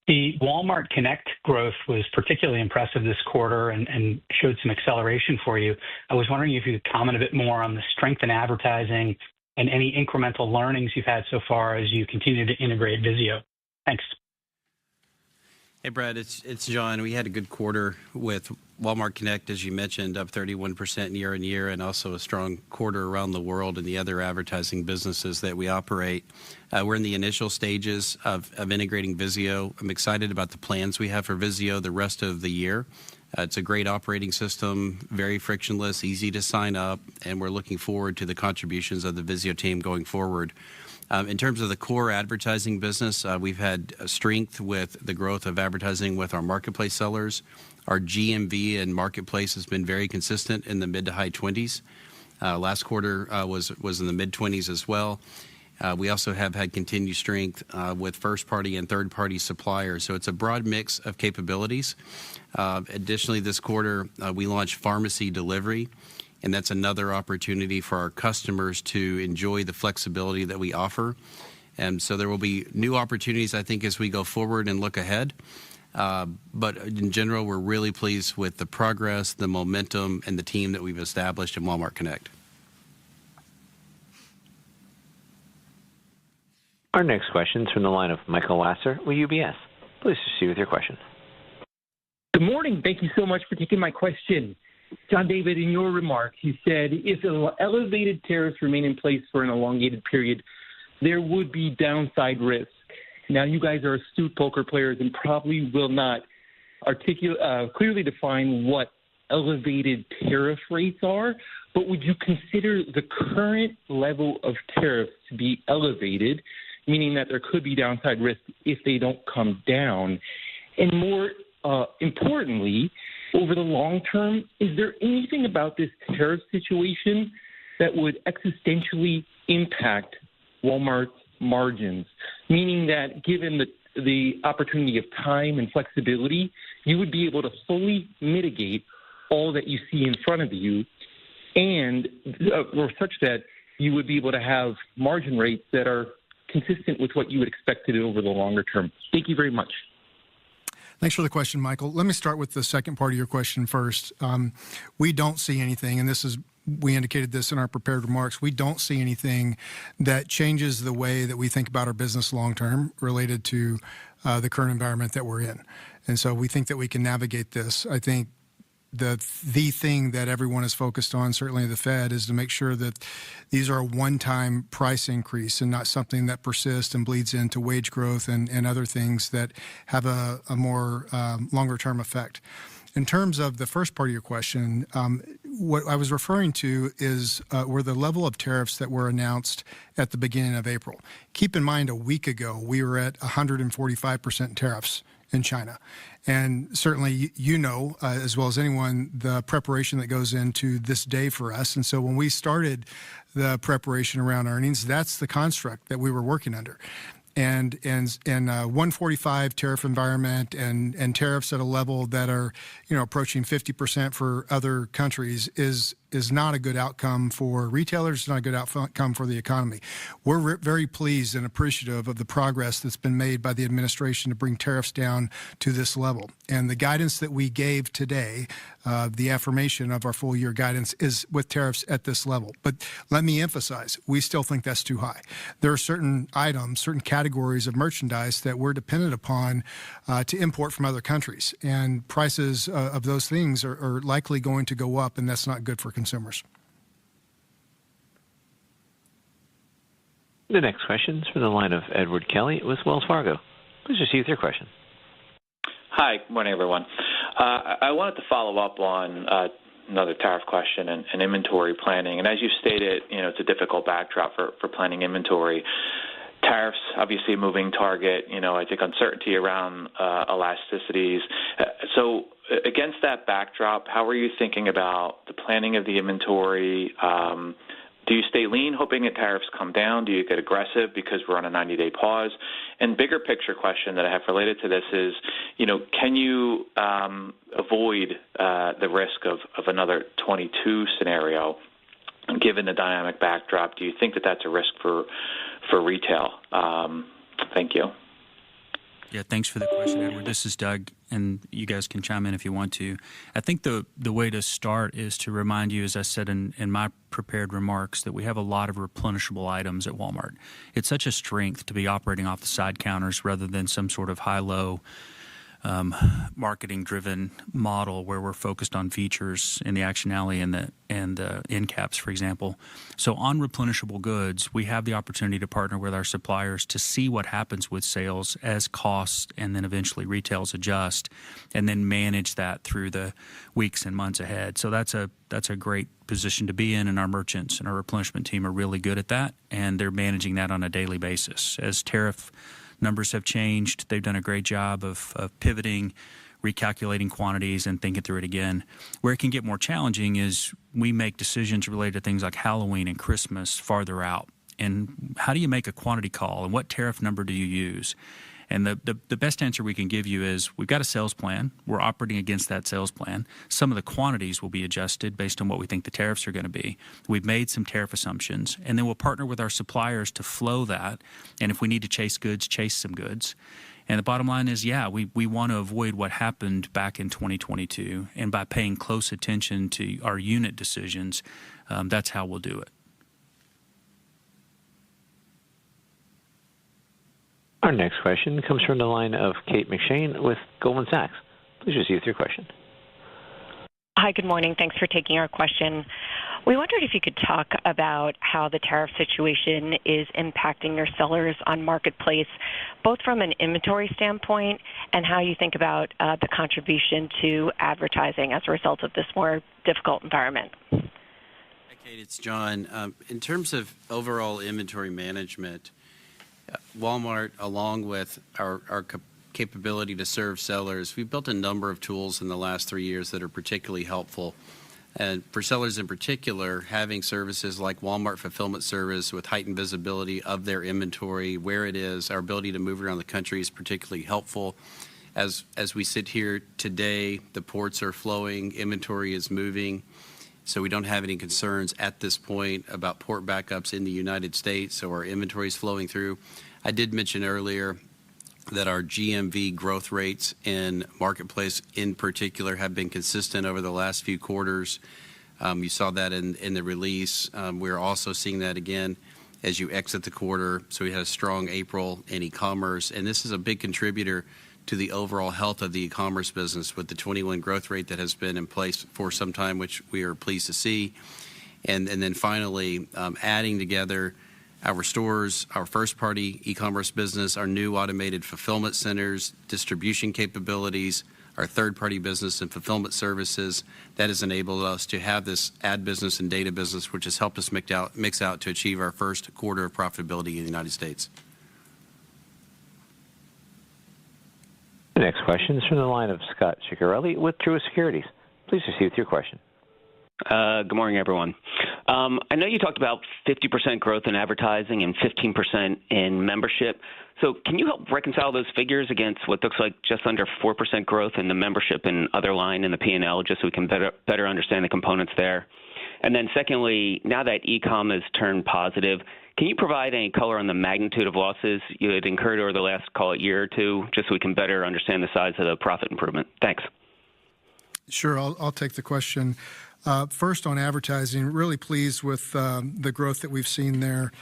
The Walmart Connect growth was particularly impressive this quarter and showed some acceleration for you. I was wondering if you could comment a bit more on the strength in advertising and any incremental learnings you've had so far as you continue to integrate Vizio. Thanks. Hey, Brad, it's John. We had a good quarter with Walmart Connect, as you mentioned, up 31% year on year, and also a strong quarter around the world in the other advertising businesses that we operate. We're in the initial stages of integrating Vizio. I'm excited about the plans we have for Vizio the rest of the year. It's a great operating system, very frictionless, easy to sign up, and we're looking forward to the contributions of the Vizio team going forward. In terms of the core advertising business, we've had strength with the growth of advertising with our marketplace sellers. Our GMV and marketplace has been very consistent in the mid to high 20s. Last quarter was in the mid 20s as well. We also have had continued strength with first-party and third-party suppliers. So it's a broad mix of capabilities. Additionally, this quarter, we launched pharmacy delivery. And that's another opportunity for our customers to enjoy the flexibility that we offer. And so there will be new opportunities, I think, as we go forward and look ahead. But in general, we're really pleased with the progress, the momentum, and the team that we've established in Walmart Connect. Our next question is from the line of Michael Lasser with UBS. Please proceed with your question. Good morning. Thank you so much for taking my question. John David, in your remarks, you said if elevated tariffs remain in place for an elongated period, there would be downside risk. Now, you guys are astute poker players and probably will not clearly define what elevated tariff rates are, but would you consider the current level of tariffs to be elevated, meaning that there could be downside risk if they don't come down? And more importantly, over the long term, is there anything about this tariff situation that would existentially impact Walmart's margins, meaning that given the opportunity of time and flexibility, you would be able to fully mitigate all that you see in front of you, and or such that you would be able to have margin rates that are consistent with what you would expect to do over the longer term? Thank you very much. Thanks for the question, Michael. Let me start with the second part of your question first. We don't see anything, and we indicated this in our prepared remarks, we don't see anything that changes the way that we think about our business long term related to the current environment that we're in. And so we think that we can navigate this. I think the thing that everyone is focused on, certainly the Fed, is to make sure that these are a one-time price increase and not something that persists and bleeds into wage growth and other things that have a more longer-term effect. In terms of the first part of your question, what I was referring to were the level of tariffs that were announced at the beginning of April. Keep in mind, a week ago, we were at 145% tariffs in China. And certainly, as well as anyone, the preparation that goes into this day for us. And so when we started the preparation around earnings, that's the construct that we were working under. And 145 tariff environment and tariffs at a level that are, approaching 50% for other countries is not a good outcome for retailers. It's not a good outcome for the economy. We're very pleased and appreciative of the progress that's been made by the administration to bring tariffs down to this level. And the guidance that we gave today, the affirmation of our full year guidance, is with tariffs at this level. But let me emphasize, we still think that's too high. There are certain items, certain categories of merchandise that we're dependent upon to import from other countries. And prices of those things are likely going to go up, and that's not good for consumers. The next question is from the line of Edward Kelly with Wells Fargo. Please proceed with your question. Hi, good morning, everyone. I wanted to follow up on another tariff question and inventory planning. And as you stated, it's a difficult backdrop for planning inventory. Tariffs, obviously a moving target, I think uncertainty around elasticities. So against that backdrop, how are you thinking about the planning of the inventory? Do you stay lean, hoping that tariffs come down? Do you get aggressive because we're on a 90-day pause? And bigger picture question that I have related to this is, can you avoid the risk of another 22 scenario, given the dynamic backdrop? Do you think that that's a risk for retail? Thank you. Yeah, thanks for the question, Edward. This is Doug, and you guys can chime in if you want to. I think the way to start is to remind you, as I said in my prepared remarks, that we have a lot of replenishable items at Walmart. It's such a strength to be operating off the side counters rather than some sort of high-low marketing-driven model where we're focused on features in the Action Alley and the end caps, for example. So on replenishable goods, we have the opportunity to partner with our suppliers to see what happens with sales as costs and then eventually retails adjust, and then manage that through the weeks and months ahead. So that's a great position to be in, and our merchants and our replenishment team are really good at that, and they're managing that on a daily basis. As tariff numbers have changed, they've done a great job of pivoting, recalculating quantities, and thinking through it again. Where it can get more challenging is we make decisions related to things like Halloween and Christmas farther out. And how do you make a quantity call, and what tariff number do you use? And the best answer we can give you is we've got a sales plan. We're operating against that sales plan. Some of the quantities will be adjusted based on what we think the tariffs are going to be. We've made some tariff assumptions, and then we'll partner with our suppliers to flow that. And if we need to chase goods, chase some goods. And the bottom line is, we want to avoid what happened back in 2022. And by paying close attention to our unit decisions, that's how we'll do it. Our next question comes from the line of Kate McShane with Goldman Sachs. Please proceed with your question. Hi, good morning. Thanks for taking our question. We wondered if you could talk about how the tariff situation is impacting your sellers on Marketplace, both from an inventory standpoint and how you think about the contribution to advertising as a result of this more difficult environment. Hi, Kate, it's John. In terms of overall inventory management, Walmart, along with our capability to serve sellers, we've built a number of tools in the last 3 years that are particularly helpful. And for sellers in particular, having services like Walmart Fulfillment Service with heightened visibility of their inventory, where it is, our ability to move around the country is particularly helpful. As we sit here today, the ports are flowing, inventory is moving, so we don't have any concerns at this point about port backups in the United States, so our inventory is flowing through. I did mention earlier that our GMV growth rates in Marketplace in particular have been consistent over the last few quarters. You saw that in the release. We're also seeing that again as you exit the quarter. So we had a strong April in e-commerce, and this is a big contributor to the overall health of the e-commerce business with the 21 growth rate that has been in place for some time, which we are pleased to see. And then finally, adding together our stores, our first-party e-commerce business, our new automated fulfillment centers, distribution capabilities, our third-party business and fulfillment services, that has enabled us to have this ad business and data business, which has helped us mix out to achieve our first quarter of profitability in the United States. The next question is from the line of Scott Ciccarelli with Truist Securities. Please proceed with your question. Good morning, everyone. I know you talked about 50% growth in advertising and 15% in membership. So can you help reconcile those figures against what looks like just under 4% growth in the membership and other line in the P&L, just so we can better understand the components there? And then secondly, now that e-com has turned positive, can you provide any color on the magnitude of losses you had incurred over the last, call it, year or two, just so we can better understand the size of the profit improvement? Thanks. Sure, I'll take the question. First on advertising, really pleased with the growth that we've seen there.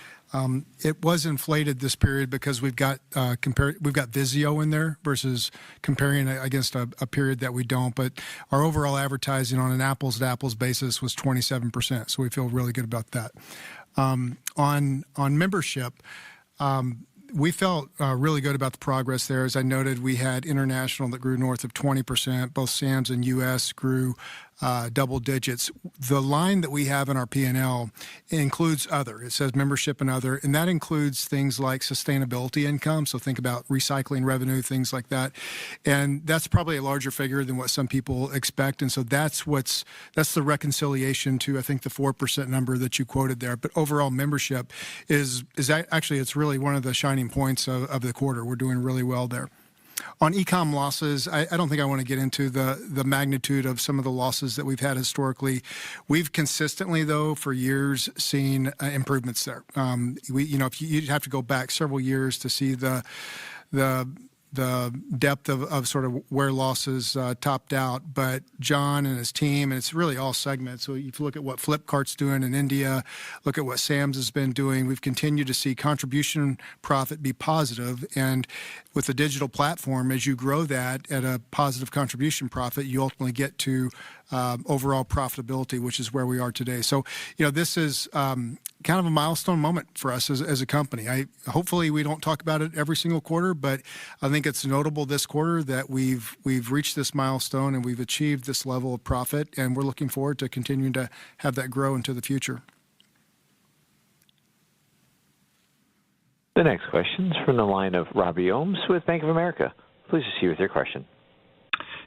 It was inflated this period because we've got Vizio in there versus comparing it against a period that we don't. But our overall advertising on an apples-to-apples basis was 27%, so we feel really good about that. On membership, we felt really good about the progress there. As I noted, we had international that grew north of 20%. Both Sam's and U.S. grew double digits. The line that we have in our P&L includes other. It says membership and other, and that includes things like sustainability income. So think about recycling revenue, things like that. And that's probably a larger figure than what some people expect. And so that's the reconciliation to, I think, the 4% number that you quoted there. But overall membership is actually, it's really one of the shining points of the quarter. We're doing really well there. On e-com losses, I don't think I want to get into the magnitude of some of the losses that we've had historically. We've consistently, though, for years seen improvements there. If you'd have to go back several years to see the depth of sort of where losses topped out, but John and his team, and it's really all segments. So if you look at what Flipkart's doing in India, look at what Sam's has been doing, we've continued to see contribution profit be positive. And with the digital platform, as you grow that at a positive contribution profit, you ultimately get to overall profitability, which is where we are today. So, this is kind of a milestone moment for us as a company. Hopefully we don't talk about it every single quarter, but I think it's notable this quarter that we've reached this milestone and we've achieved this level of profit, and we're looking forward to continuing to have that grow into the future. The next question is from the line of Robbie Ohmes with Bank of America. Please proceed with your question.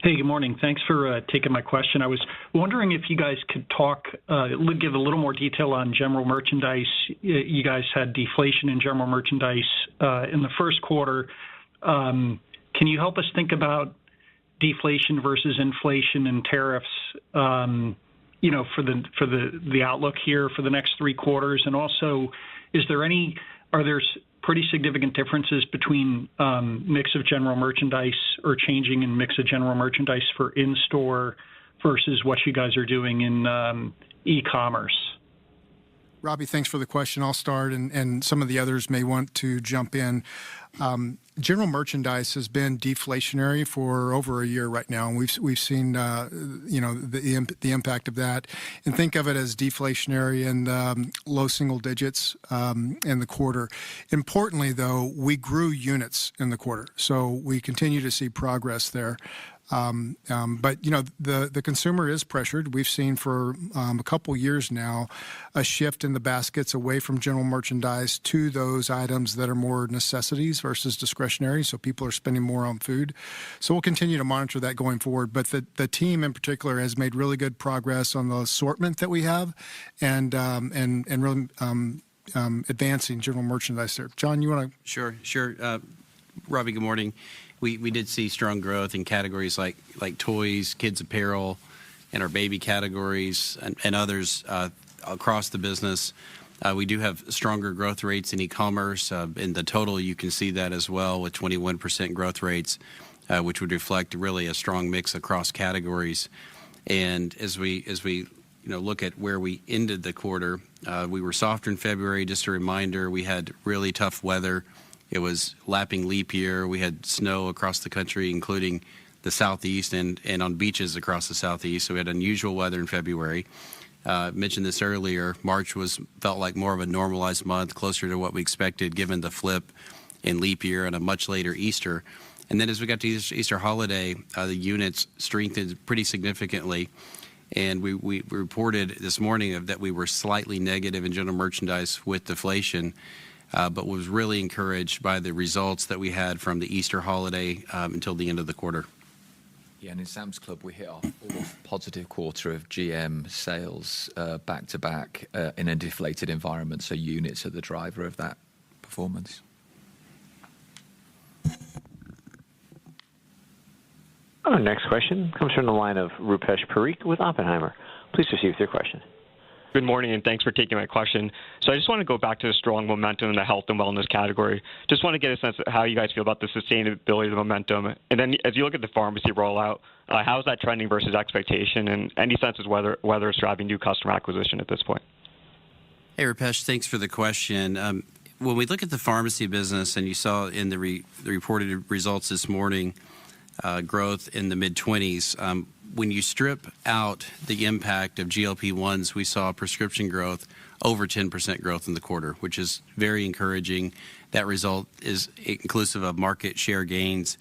Hey, good morning. Thanks for taking my question. I was wondering if you guys could give a little more detail on general merchandise. You guys had deflation in general merchandise in the first quarter. Can you help us think about deflation versus inflation and tariffs, for the outlook here for the next 3 quarters? And also, are there pretty significant differences between mix of general merchandise or changing in mix of general merchandise for in-store versus what you guys are doing in e-commerce? Robbie, thanks for the question. I'll start, and some of the others may want to jump in. General merchandise has been deflationary for over a year right now, and we've seen the impact of that. And think of it as deflationary in low single digits in the quarter. Importantly, though, we grew units in the quarter, so we continue to see progress there. But the consumer is pressured. We've seen for a couple years now a shift in the baskets away from general merchandise to those items that are more necessities versus discretionary. So people are spending more on food. So we'll continue to monitor that going forward. But the team in particular has made really good progress on the assortment that we have, and really advancing general merchandise there. John, you want to? Sure. Robbie, good morning. We did see strong growth in categories like toys, kids apparel, and our baby categories and others across the business. We do have stronger growth rates in e-commerce. In the total, you can see that as well with 21% growth rates, which would reflect really a strong mix across categories. And as we look at where we ended the quarter, we were softer in February. Just a reminder, we had really tough weather. It was lapping leap year. We had snow across the country, including the Southeast and on beaches across the Southeast. So we had unusual weather in February. Mentioned this earlier. March felt like more of a normalized month, closer to what we expected, given the flip in leap year and a much later Easter. And then as we got to Easter holiday, the units strengthened pretty significantly. And we reported this morning that we were slightly negative in general merchandise with deflation. But was really encouraged by the results that we had from the Easter holiday until the end of the quarter. Yeah, and in Sam's Club, we hit our fourth positive quarter of GM sales back to back in a deflated environment. So units are the driver of that performance. Our next question comes from the line of Rupesh Parikh with Oppenheimer. Please proceed with your question. Good morning, and thanks for taking my question. So I just want to go back to the strong momentum in the health and wellness category. Just want to get a sense of how you guys feel about the sustainability of the momentum. And then as you look at the pharmacy rollout, how is that trending versus expectation? And any sense as whether it's driving new customer acquisition at this point? Hey, Rupesh, thanks for the question. When we look at the pharmacy business, and you saw in the reported results this morning, growth in the mid-20s, when you strip out the impact of GLP-1s, we saw prescription growth over 10% growth in the quarter, which is very encouraging. That result is inclusive of market share gains,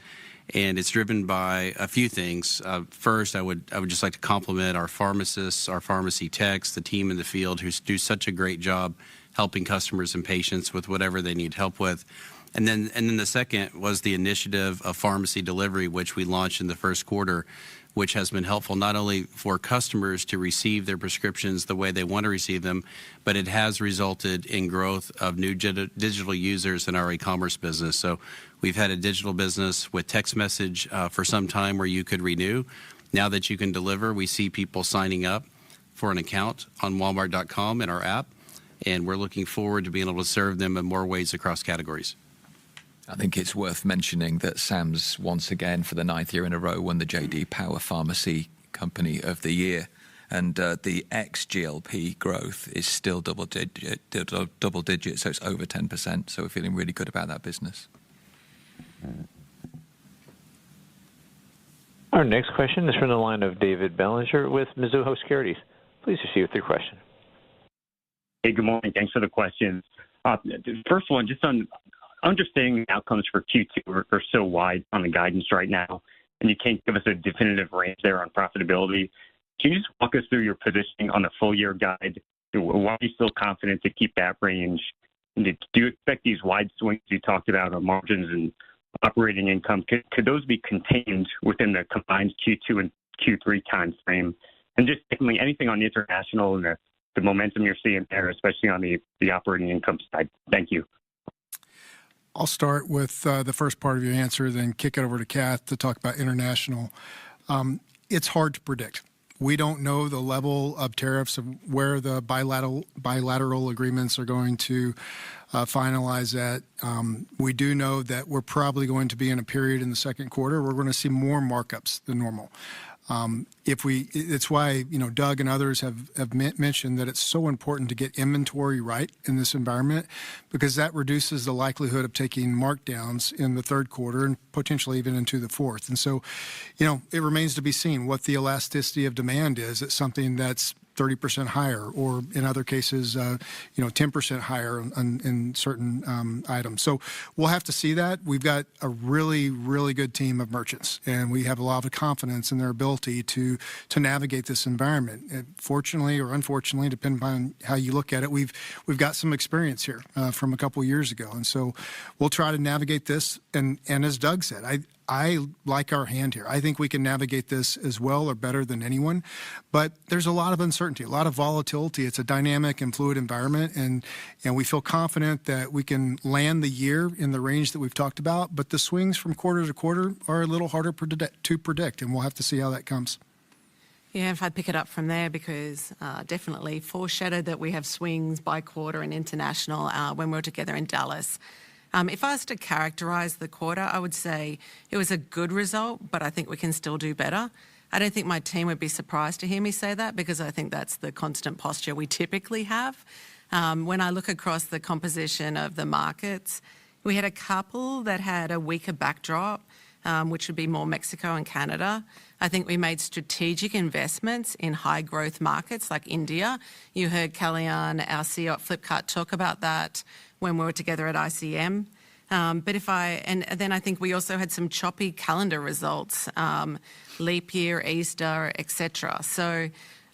and it's driven by a few things. First, I would just like to compliment our pharmacists, our pharmacy techs, the team in the field who do such a great job helping customers and patients with whatever they need help with. And then the second was the initiative of pharmacy delivery, which we launched in the first quarter, which has been helpful not only for customers to receive their prescriptions the way they want to receive them, but it has resulted in growth of new digital users in our e-commerce business. So we've had a digital business with text message for some time where you could renew. Now that you can deliver, we see people signing up for an account on Walmart.com in our app, and we're looking forward to being able to serve them in more ways across categories. I think it's worth mentioning that Sam's once again for the 9th year in a row won the J.D. Power Pharmacy Company of the Year, and the ex-GLP growth is still double digit, so it's over 10%. So we're feeling really good about that business. Our next question is from the line of David Bellinger with Mizuho Securities. Please proceed with your question. Hey, good morning. Thanks for the question. First one, just on understanding the outcomes for Q2 are so wide on the guidance right now, and you can't give us a definitive range there on profitability. Can you just walk us through your positioning on the full-year guide? Why are you still confident to keep that range? And do you expect these wide swings you talked about on margins and operating income? Could those be contained within the combined Q2 and Q3 time frame? And just secondly, anything on the international and the momentum you're seeing there, especially on the operating income side? Thank you. I'll start with the first part of your answer, then kick it over to Kath to talk about international. It's hard to predict. We don't know the level of tariffs, of where the bilateral agreements are going to finalize at. We do know that we're probably going to be in a period in the second quarter where we're going to see more markups than normal. It's why, Doug and others have mentioned that it's so important to get inventory right in this environment, because that reduces the likelihood of taking markdowns in the third quarter and potentially even into the fourth. And so, it remains to be seen what the elasticity of demand is. It's something that's 30% higher, or in other cases, 10% higher in certain items. So we'll have to see that. We've got a really, really good team of merchants, and we have a lot of confidence in their ability to navigate this environment. And fortunately or unfortunately, depending on how you look at it, we've got some experience here from a couple years ago, and so we'll try to navigate this. And as Doug said, I like our hand here. I think we can navigate this as well or better than anyone, but there's a lot of uncertainty, a lot of volatility. It's a dynamic and fluid environment, and we feel confident that we can land the year in the range that we've talked about, but the swings from quarter to quarter are a little harder to predict, and we'll have to see how that comes. Yeah, if I pick it up from there, because definitely foreshadowed that we have swings by quarter in international when we were together in Dallas. If I was to characterise the quarter, I would say it was a good result, but I think we can still do better. I don't think my team would be surprised to hear me say that, because I think that's the constant posture we typically have. When I look across the composition of the markets, we had a couple that had a weaker backdrop, which would be more Mexico and Canada. I think we made strategic investments in high growth markets like India. You heard Kalyan, our CEO at Flipkart, talk about that when we were together at ICM. Then I think we also had some choppy calendar results, leap year, Easter, etc. So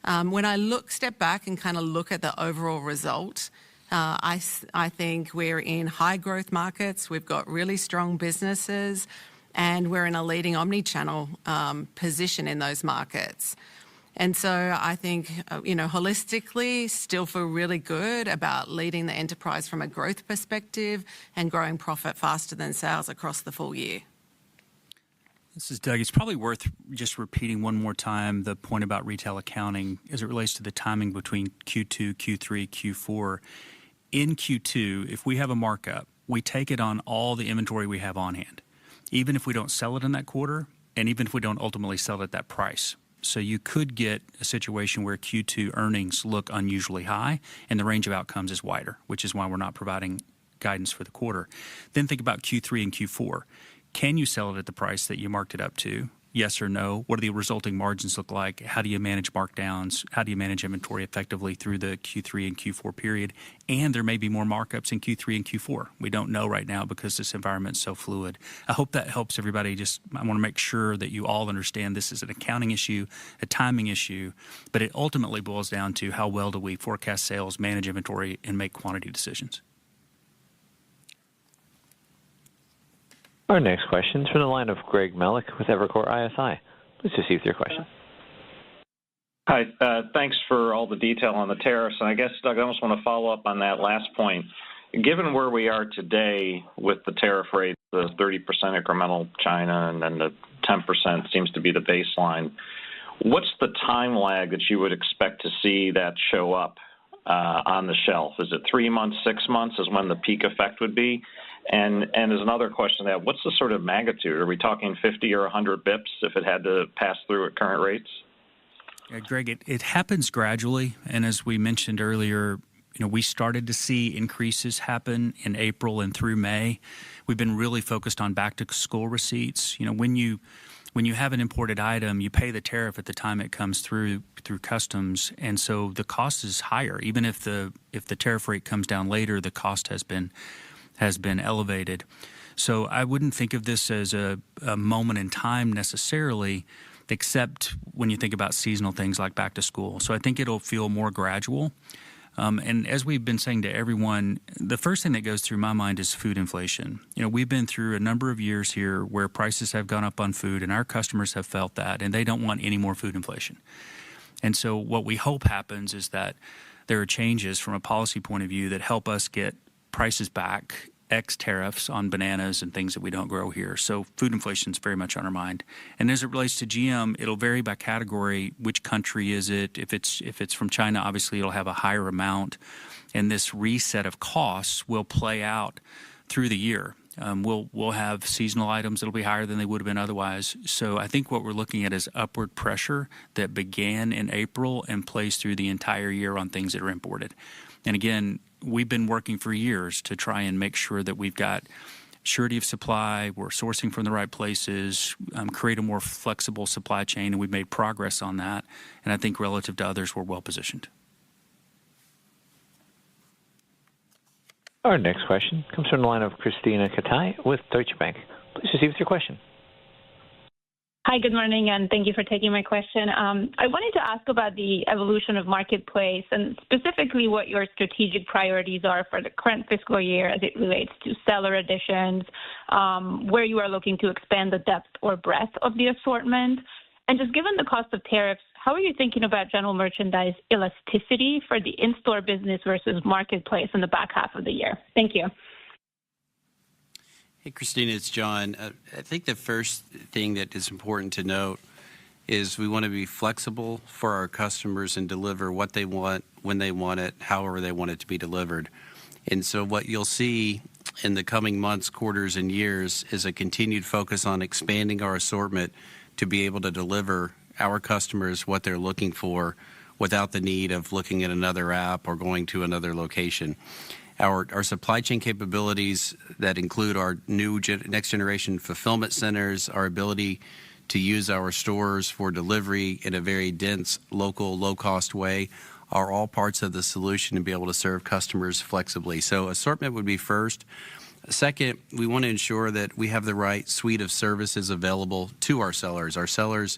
when I step back and kind of look at the overall result, I think we're in high growth markets. We've got really strong businesses, and we're in a leading omnichannel position in those markets. And so I think, holistically, still feel really good about leading the enterprise from a growth perspective and growing profit faster than sales across the full year. This is Doug. It's probably worth just repeating one more time the point about retail accounting as it relates to the timing between Q2, Q3, Q4. In Q2, if we have a markup, we take it on all the inventory we have on hand, even if we don't sell it in that quarter, and even if we don't ultimately sell it at that price. So you could get a situation where Q2 earnings look unusually high and the range of outcomes is wider, which is why we're not providing guidance for the quarter. Then think about Q3 and Q4. Can you sell it at the price that you marked it up to? Yes or no? What do the resulting margins look like? How do you manage markdowns? How do you manage inventory effectively through the Q3 and Q4 period? And there may be more markups in Q3 and Q4. We don't know right now because this environment is so fluid. I hope that helps everybody. I want to make sure that you all understand this is an accounting issue, a timing issue, but it ultimately boils down to how well do we forecast sales, manage inventory, and make quantity decisions. Our next question is from the line of Greg Mellich with Evercore ISI. Please proceed with your question. Hi, thanks for all the detail on the tariffs. And I guess, Doug, I almost want to follow up on that last point. Given where we are today with the tariff rate, the 30% incremental China and then the 10% seems to be the baseline, what's the time lag that you would expect to see that show up on the shelf? Is it 3 months, 6 months is when the peak effect would be? And there's another question there. What's the sort of magnitude? Are we talking 50 or 100 bips if it had to pass through at current rates? Yeah, Greg, it happens gradually. And as we mentioned earlier, we started to see increases happen in April and through May. We've been really focused on back-to-school receipts. When you have an imported item, you pay the tariff at the time it comes through customs, and so the cost is higher. Even if the tariff rate comes down later, the cost has been elevated. So I wouldn't think of this as a moment in time necessarily, except when you think about seasonal things like back to school. So I think it'll feel more gradual. And as we've been saying to everyone, the first thing that goes through my mind is food inflation. We've been through a number of years here where prices have gone up on food, and our customers have felt that, and they don't want any more food inflation. And so what we hope happens is that there are changes from a policy point of view that help us get prices back, ex tariffs on bananas and things that we don't grow here. So food inflation is very much on our mind. And as it relates to GM, it'll vary by category. Which country is it? If it's from China, obviously it'll have a higher amount. And this reset of costs will play out through the year. We'll have seasonal items that'll be higher than they would have been otherwise. So I think what we're looking at is upward pressure that began in April and plays through the entire year on things that are imported. And again, we've been working for years to try and make sure that we've got surety of supply, we're sourcing from the right places, create a more flexible supply chain, and we've made progress on that. And I think relative to others, we're well positioned. Our next question comes from the line of Christina Cattay with Deutsche Bank. Please proceed with your question. Hi, good morning, and thank you for taking my question. I wanted to ask about the evolution of Marketplace and specifically what your strategic priorities are for the current fiscal year as it relates to seller additions, where you are looking to expand the depth or breadth of the assortment. And just given the cost of tariffs, how are you thinking about general merchandise elasticity for the in-store business versus Marketplace in the back half of the year? Thank you. Hey, Christina, it's John. I think the first thing that is important to note is we want to be flexible for our customers and deliver what they want, when they want it, however they want it to be delivered. And so what you'll see in the coming months, quarters, and years is a continued focus on expanding our assortment to be able to deliver our customers what they're looking for without the need of looking at another app or going to another location. Our supply chain capabilities that include our new next generation fulfillment centers, our ability to use our stores for delivery in a very dense, local, low-cost way are all parts of the solution to be able to serve customers flexibly. So assortment would be first. Second, we want to ensure that we have the right suite of services available to our sellers. Our sellers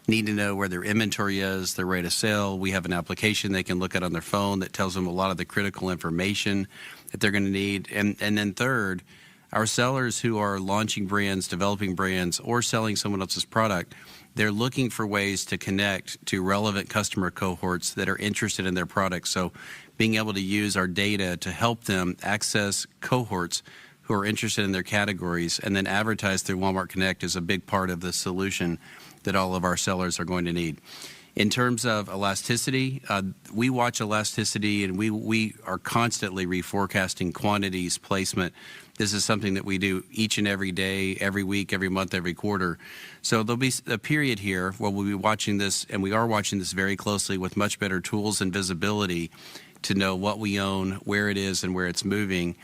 need to know where their inventory is, their rate of sale. We have an application they can look at on their phone that tells them a lot of the critical information that they're going to need. And then third, our sellers who are launching brands, developing brands, or selling someone else's product, they're looking for ways to connect to relevant customer cohorts that are interested in their products. So being able to use our data to help them access cohorts who are interested in their categories and then advertise through Walmart Connect is a big part of the solution that all of our sellers are going to need. In terms of elasticity, we watch elasticity and we are constantly reforecasting quantities, placement. This is something that we do each and every day, every week, every month, every quarter. So there'll be a period here where we'll be watching this, and we are watching this very closely with much better tools and visibility to know what we own, where it is, and where it's moving.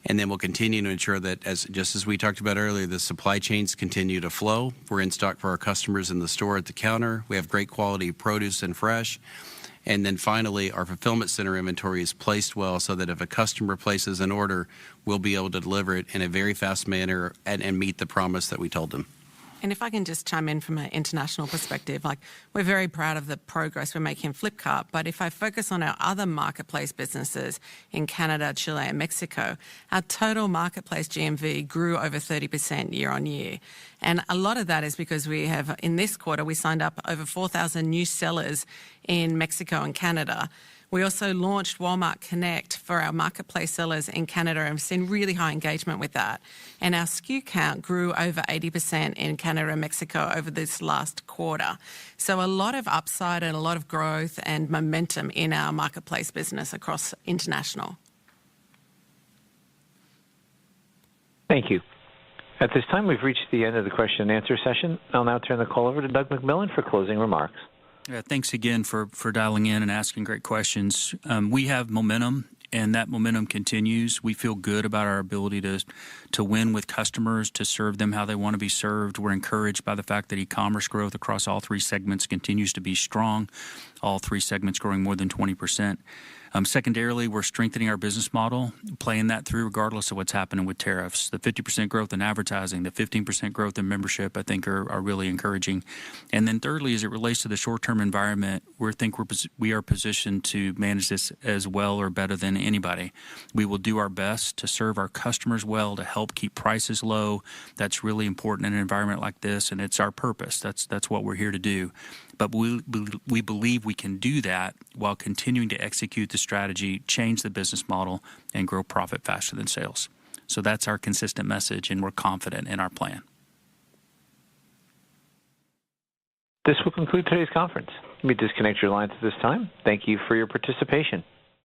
And then we'll continue to ensure that, just as we talked about earlier, the supply chains continue to flow. We're in stock for our customers in the store at the counter. We have great quality produce and fresh. And then finally, our fulfillment center inventory is placed well so that if a customer places an order, we'll be able to deliver it in a very fast manner and meet the promise that we told them. And if I can just chime in from an international perspective, we're very proud of the progress we're making in Flipkart, but if I focus on our other marketplace businesses in Canada, Chile, and Mexico, our total marketplace GMV grew over 30% year on year. And a lot of that is because we have, in this quarter, we signed up over 4,000 new sellers in Mexico and Canada. We also launched Walmart Connect for our marketplace sellers in Canada and have seen really high engagement with that. And our SKU count grew over 80% in Canada and Mexico over this last quarter. So a lot of upside and a lot of growth and momentum in our marketplace business across international. Thank you. At this time, we've reached the end of the question and answer session. I'll now turn the call over to Doug McMillon for closing remarks. Thanks again for dialing in and asking great questions. We have momentum, and that momentum continues. We feel good about our ability to win with customers, to serve them how they want to be served. We're encouraged by the fact that e-commerce growth across all three segments continues to be strong, all three segments growing more than 20%. Secondarily, we're strengthening our business model, playing that through regardless of what's happening with tariffs. The 50% growth in advertising, the 15% growth in membership, I think are really encouraging. And then thirdly, as it relates to the short-term environment, we are positioned to manage this as well or better than anybody. We will do our best to serve our customers well, to help keep prices low. That's really important in an environment like this, and it's our purpose. That's what we're here to do. But we believe we can do that while continuing to execute the strategy, change the business model, and grow profit faster than sales. So that's our consistent message, and we're confident in our plan. This will conclude today's conference. You may disconnect your lines at this time. Thank you for your participation.